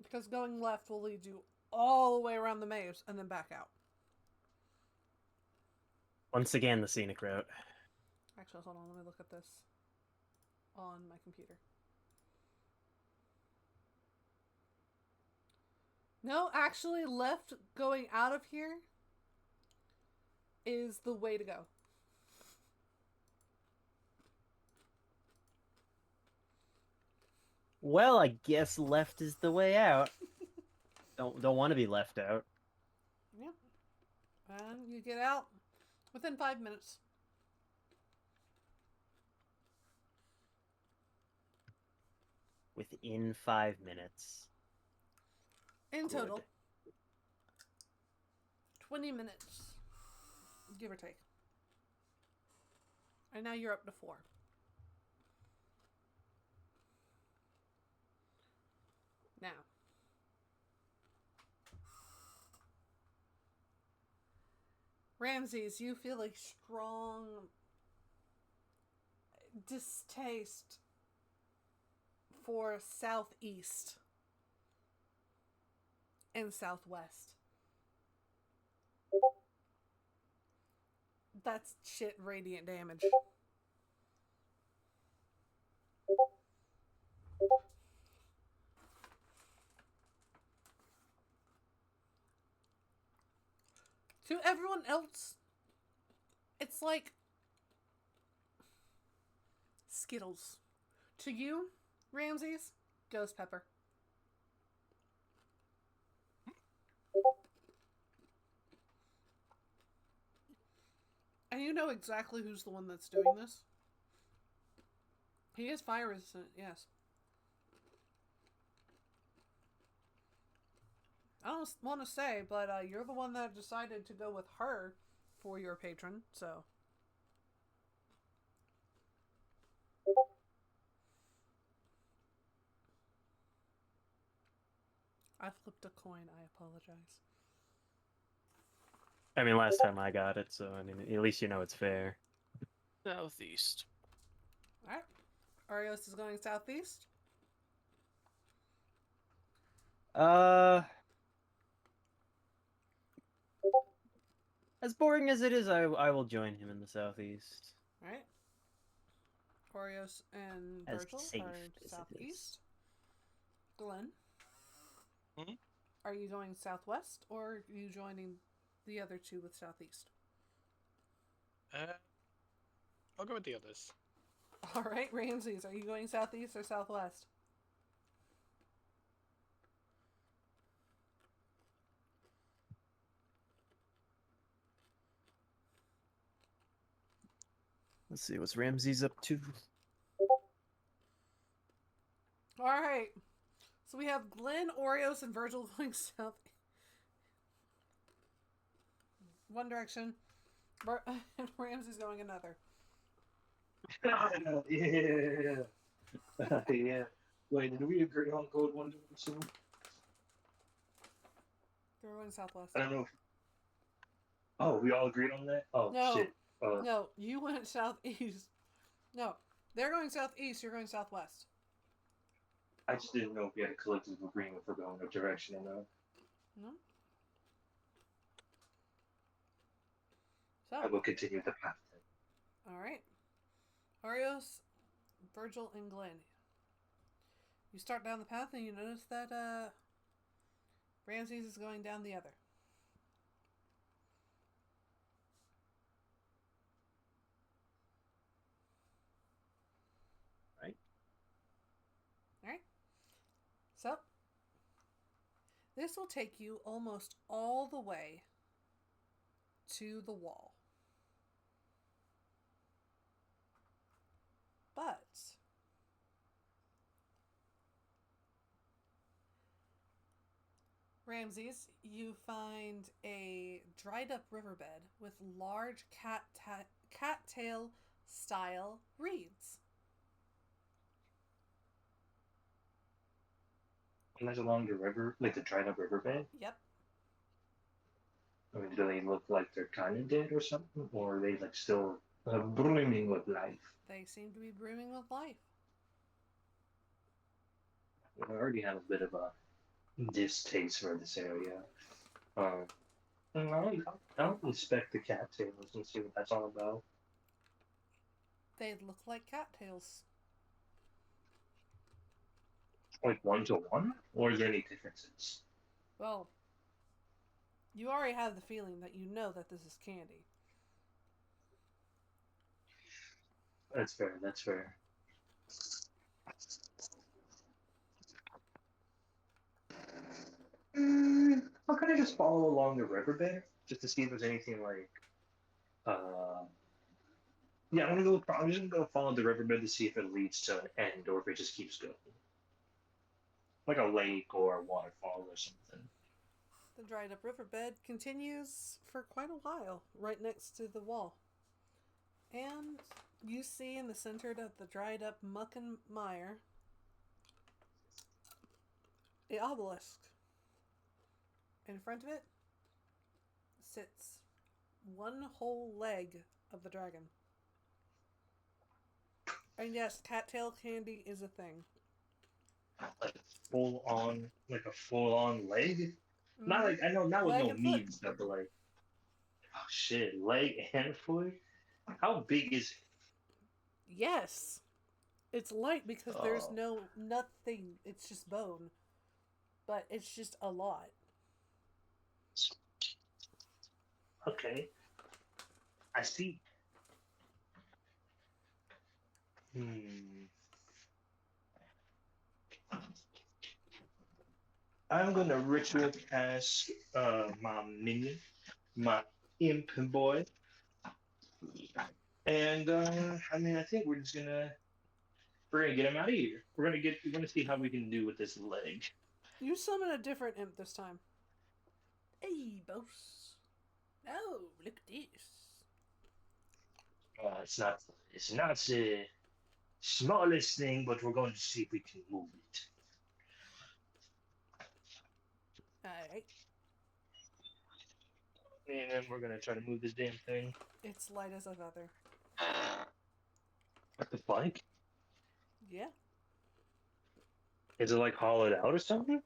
Because going left will lead you all the way around the maze and then back out. Once again, the scenic route. Actually, hold on, let me look at this on my computer. No, actually, left going out of here is the way to go. Well, I guess left is the way out. Don't want to be left out. Yep. And you get out within 5 minutes. Within 5 minutes. In Good. total, 20 minutes, give or take. And now you're up to 4. Now, Ramses, you feel a strong distaste for southeast and southwest. That's shit radiant damage. To everyone else, it's like Skittles. To you, Ramses, ghost pepper. And you know exactly who's the one that's doing this. He is fire resistant, yes. I don't want to say, but you're the one that decided to go with her for your patron, so. I flipped a coin, I apologize. I mean, last time I got it, so I mean, at least you know it's fair. Southeast. Alright. Arios is going southeast. As boring as it is, I will join him in the southeast. Alright. Orios and As Virgil safe are as it is. southeast. Glenn? Hmm? Are you going southwest, or are you joining the other two with southeast? I'll go with the others. Alright, Ramses, are you going southeast or southwest? Let's see, what's Ramses up to? Alright. So we have Glenn, Oreos, and Virgil going south. One direction. And Ramsey's going another. Yeah. Yeah. Wait, did we agree on code one direction? They're going southwest. I don't know. Oh, we all agreed on that? Oh, No. shit. No, you went southeast. No, they're going southeast, you're going southwest. I just didn't know if we had a collective agreement for going a direction or not. No? I So, will continue the path then. alright. Arios, Virgil, and Glenn. You start down the path and you notice that Ramses is going down the other. Right. Alright. So, this will take you almost all the way to the wall. But Ramses, you find a dried up riverbed with large cattail style reeds. And that's along the river, like the dried up riverbed. Yep, I mean, do they look like they're kind of dead or something, or are they like still brimming with life? they seem to be brimming with life. I already have a bit of a distaste for this area. And I'll inspect the cattails and see what that's all about. They look like cattails. Like 1 to 1, or is there any differences? Well, you already have the feeling that you know that this is candy. That's fair. That's fair. I'll kind of just follow along the riverbed just to see if there's anything like. Yeah, I'm just gonna go follow the riverbed to see if it leads to an end or if it just keeps going, like a lake or a waterfall or something. The dried up riverbed continues for quite a while, right next to the wall. And you see in the center of the dried up muck and mire a obelisk. In front of it sits one whole leg of the dragon. And yes, cattail candy is a thing. Like a full on leg. Not like I know not with Leg no and meat foot. and stuff, but like, oh shit, leg and foot. How big is it? Yes. It's light because there's Oh. nothing. It's just bone. But it's just a lot. Okay, I see. I'm gonna ritual cast my minion, my imp boy, and I mean I think we're gonna get him out of here. We're gonna see how we can do with this leg. You summon a different imp this time. Hey, boss. Oh, look at this. It's not the smallest thing, but we're going to see if we can move it. Alright. And then we're gonna try to move this damn thing. It's light as a feather. What the fuck? Yeah. Is it like hollowed out or something?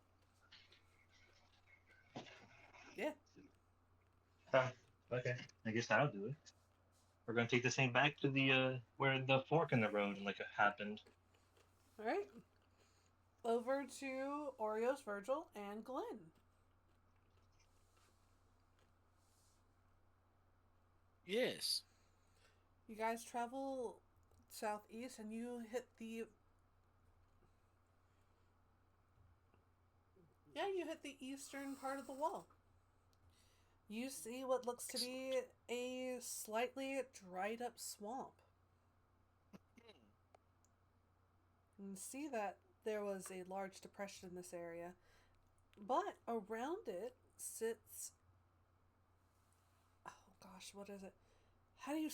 Yeah. Huh. Okay. I guess that'll do it. We're gonna take this thing back to the where the fork in the road like it happened. Alright. Over to Oreos, Virgil, and Glenn. Yes. You guys travel southeast and you hit the... Yeah, you hit the eastern part of the wall. You see what looks to be a slightly dried up swamp. And see that there was a large depression in this area. But around it sits... Oh gosh, what is it? How do you...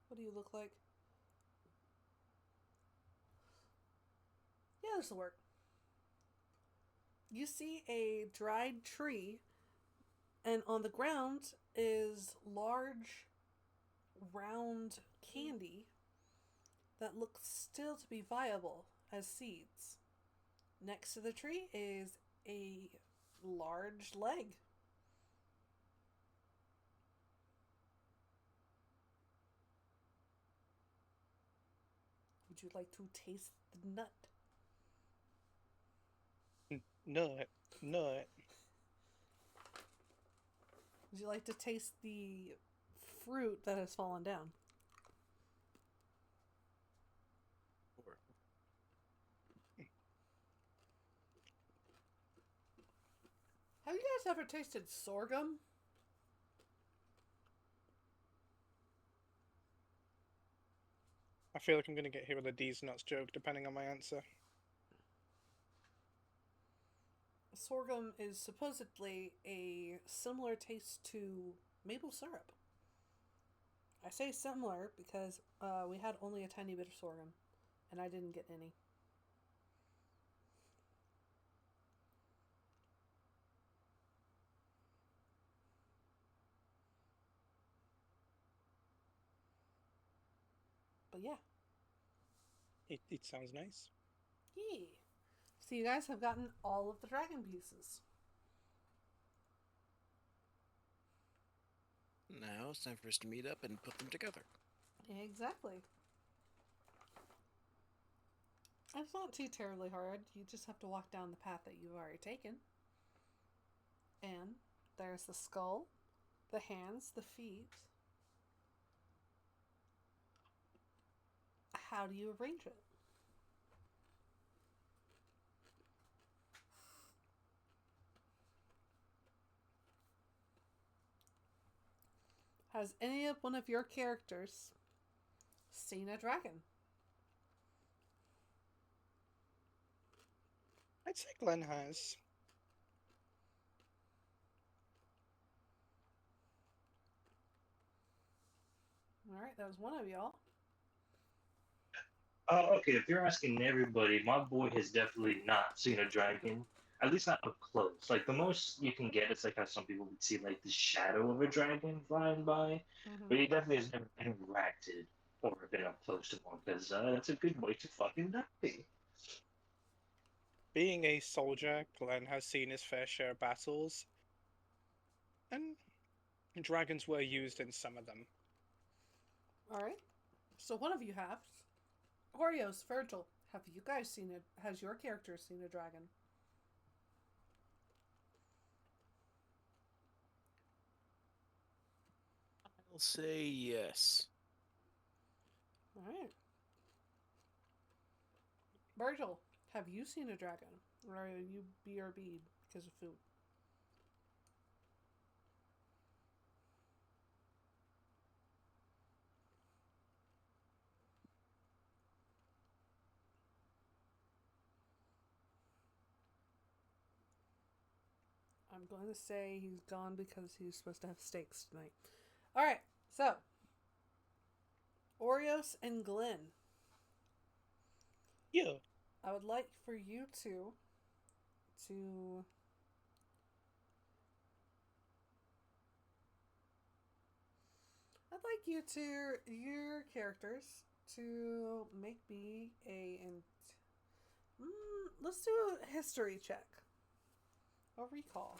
What do you look like? Yeah, this will work. You see a dried tree, and on the ground is large, round candy that looks still to be viable as seeds. Next to the tree is a large leg. Would you like to taste the nut? Nut. Nut. Would you like to taste the fruit that has fallen down? Have you guys ever tasted sorghum? I feel like I'm going to get hit with a D's nuts joke depending on my answer. Sorghum is supposedly a similar taste to maple syrup. I say similar because we had only a tiny bit of sorghum, and I didn't get any. But yeah. It sounds nice. Yeah. So you guys have gotten all of the dragon pieces. Now it's time for us to meet up and put them together. Exactly. It's not too terribly hard. You just have to walk down the path that you've already taken. And there's the skull, the hands, the feet. How do you arrange it? Has any of one of your characters seen a dragon? I'd say Glenn has. Alright, that was one of y'all. Okay, if you're asking everybody, my boy has definitely not seen a dragon. At least not up close. Like the most you can get is like how some people would see like the shadow of a dragon flying by, but he definitely has never interacted or been up close to one because that's a good way to fucking die. Being a soldier, Glenn has seen his fair share of battles, and dragons were used in some of them. Alright. So one of you have. Oreos, Virgil, have you guys seen it? Has your character seen a dragon? I'll say yes. Alright. Virgil, have you seen a dragon? Or are you BRB because of food? I'm going to say he's gone because he's supposed to have steaks tonight. Alright, so. Oreos and Glenn. Yeah. I would like for you two to I'd like you to your characters to make me let's do a history check. A recall.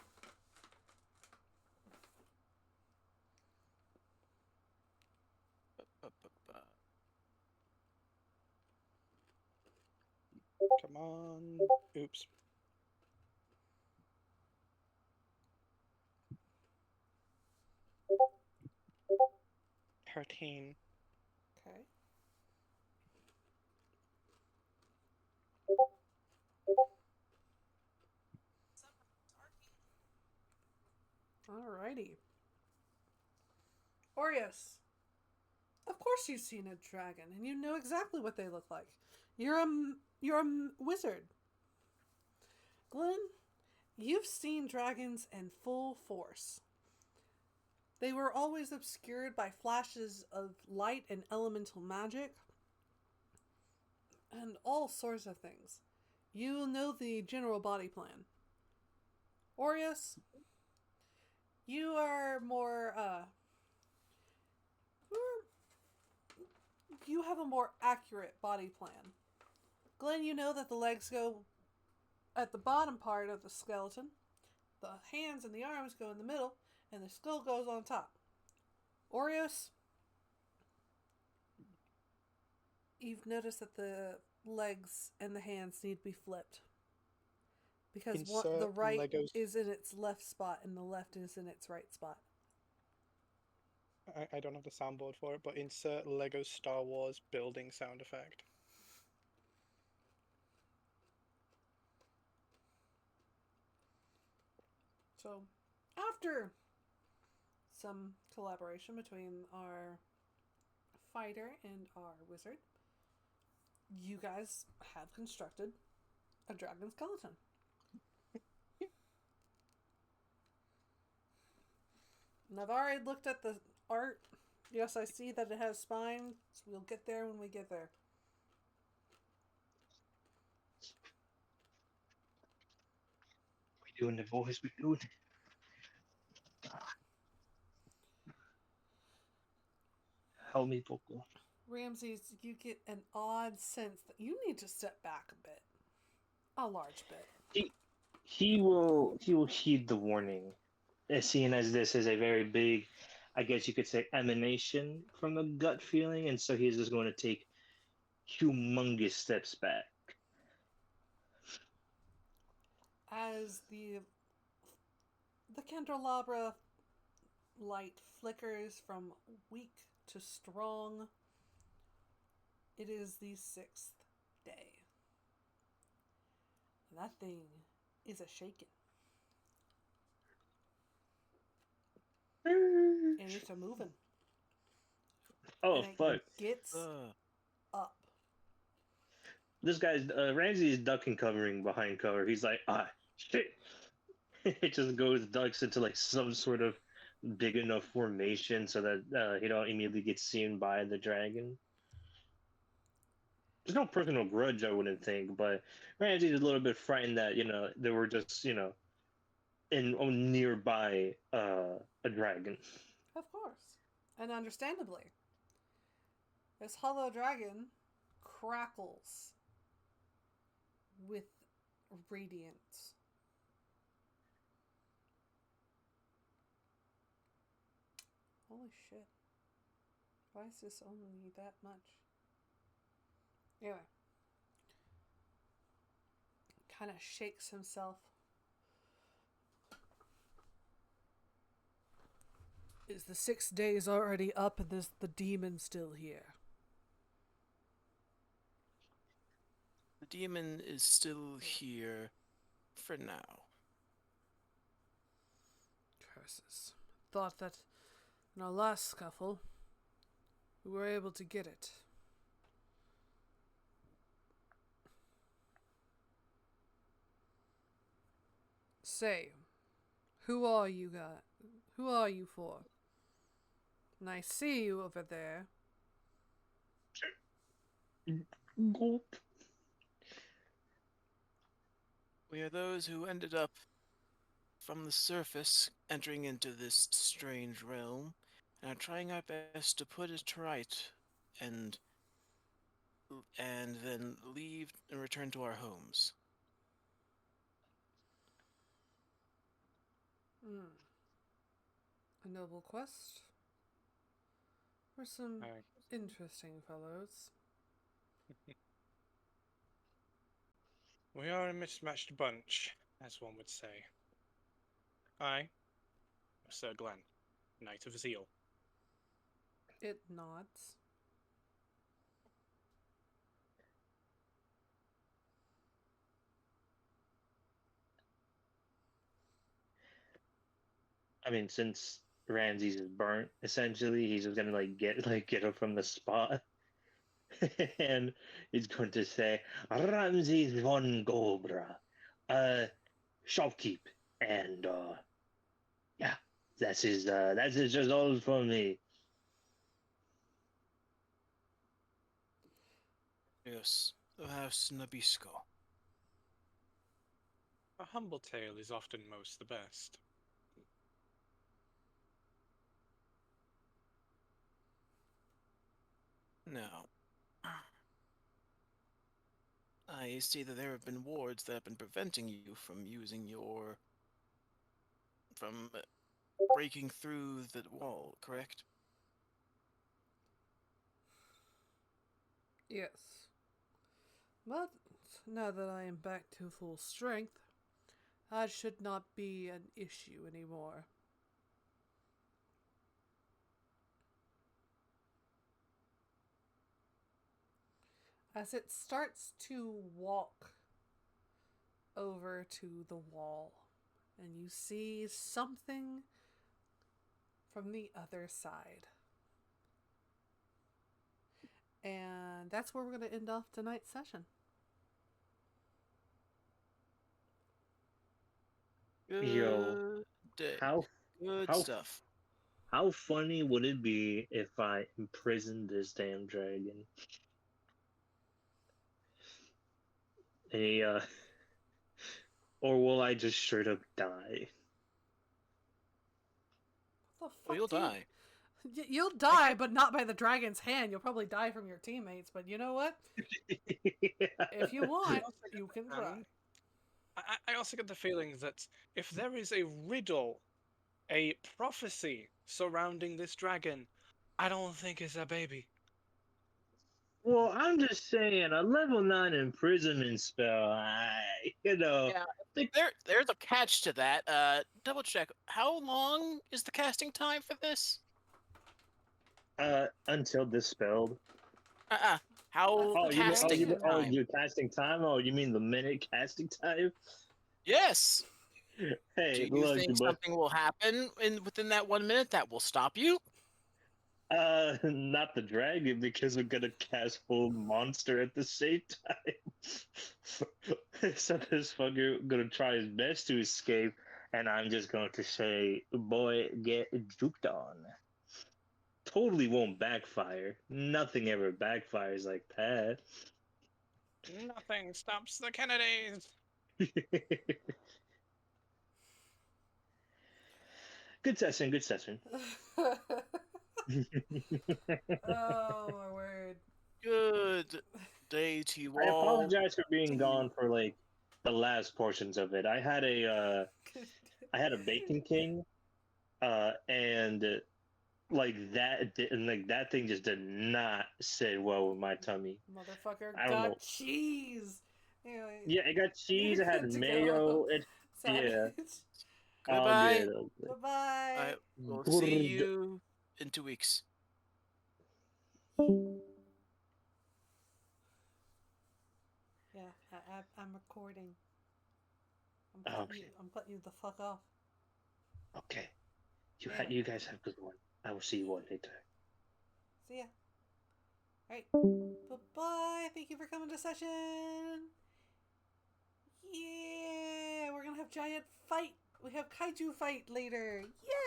Come on. Oops. Hurting. Okay. Alrighty. Oreos. Of course you've seen a dragon, and you know exactly what they look like. You're a wizard. Glenn, you've seen dragons in full force. They were always obscured by flashes of light and elemental magic, and all sorts of things. You know the general body plan. Aureus, you are more, you have a more accurate body plan. Glenn, you know that the legs go at the bottom part of the skeleton, the hands and the arms go in the middle, and the skull goes on top. Aureus, you've noticed that the legs and the hands need to be flipped. Because the right Legos. is in its left spot and the left is in its right spot. I don't have the soundboard for it, but insert Lego Star Wars building sound effect. So, after some collaboration between our fighter and our wizard, you guys have constructed a dragon skeleton. And I've already looked at the art. Yes, I see that it has spines. So we'll get there when we get there. We doing it, boys. We doing it. Help me, Poco. Ramses, you get an odd sense that you need to step back a bit. A large bit. He will heed the warning, seeing as this is a very big, I guess you could say, emanation from a gut feeling, and so he's just going to take humongous steps back. As the candelabra light flickers from weak to strong, it is the 6th day. And that thing is a shaking. And it's a moving. Oh, and it fuck. gets up. This guy's, Ramsey is ducking covering behind cover. He's like, shit. It just goes, ducks into like some sort of big enough formation so that he don't immediately get seen by the dragon. There's no personal grudge, I wouldn't think, but Ramsey's a little bit frightened that, they were just, in nearby a dragon. Of course. And understandably. This hollow dragon crackles with radiance. Holy shit. Why is this only that much? Anyway. Kind of shakes himself. Is the 6 days already up and is the demon still here? The demon is still here for now. Curses. Thought that in our last scuffle, we were able to get it. Say, who are you guys? Who are you for? And I see you over there. Gulp. We are those who ended up from the surface entering into this strange realm and are trying our best to put it right and then leave and return to our homes. A noble quest. We're some interesting fellows. We are a mismatched bunch, as one would say. I am Sir Glenn, Knight of Zeal. It nods. I mean, since Ramses is burnt, essentially, he's just gonna get him from the spot, and he's going to say, "Ramses von Gobra, shopkeep, and yeah, that's just all for me." Yes, the House Nabisco. A humble tale is often most the best. Now, I see that there have been wards that have been preventing you from from breaking through the wall, correct? Yes. But now that I am back to full strength, that should not be an issue anymore. As it starts to walk over to the wall, and you see something from the other side. And that's where we're going to end off tonight's session. Yo, Good day. how Good how stuff. how funny would it be if I imprisoned this damn dragon? A or will I just straight up die? What the Well, fuck you'll do you- die. You'll die, but not by the dragon's hand. You'll probably die from your teammates. But you know what? If you want, you can try. I also get the feeling that if there is a riddle, a prophecy surrounding this dragon, I don't think it's a baby. Well, I'm just saying, a level 9 imprisonment spell, Yeah, think, there's a catch to that. Double check. How long is the casting time for this? until dispelled. How Oh, casting time? you're casting time? Oh, you mean the minute casting time? Yes. Do Hey, you look, think but something will happen within that 1 minute that will stop you? not the dragon because we're gonna cast full monster at the same time. So this fucker gonna try his best to escape, and I'm just going to say, "Boy, get juked on." Totally won't backfire. Nothing ever backfires like that. Nothing stops the Kennedys. Good session. Good session. Oh my word! Good day to you I all. apologize for being gone for like the last portions of it. I had a Bacon King, and that thing just did not sit well with my tummy. Motherfucker I don't know. got cheese. Anyway, Yeah, it got cheese. you're It had good to mayo. go. Yeah, Savage. all Goodbye. good. All Bye bye. I will good. see you in 2 weeks. Yeah, I'm recording. Okay. I'm cutting you the fuck off. Okay. Yeah. You guys have a good one. I will see you all later. See ya. Alright. Bye bye. Thank you for coming to session. Yeah, we're gonna have giant fight. We have kaiju fight later. Yeah.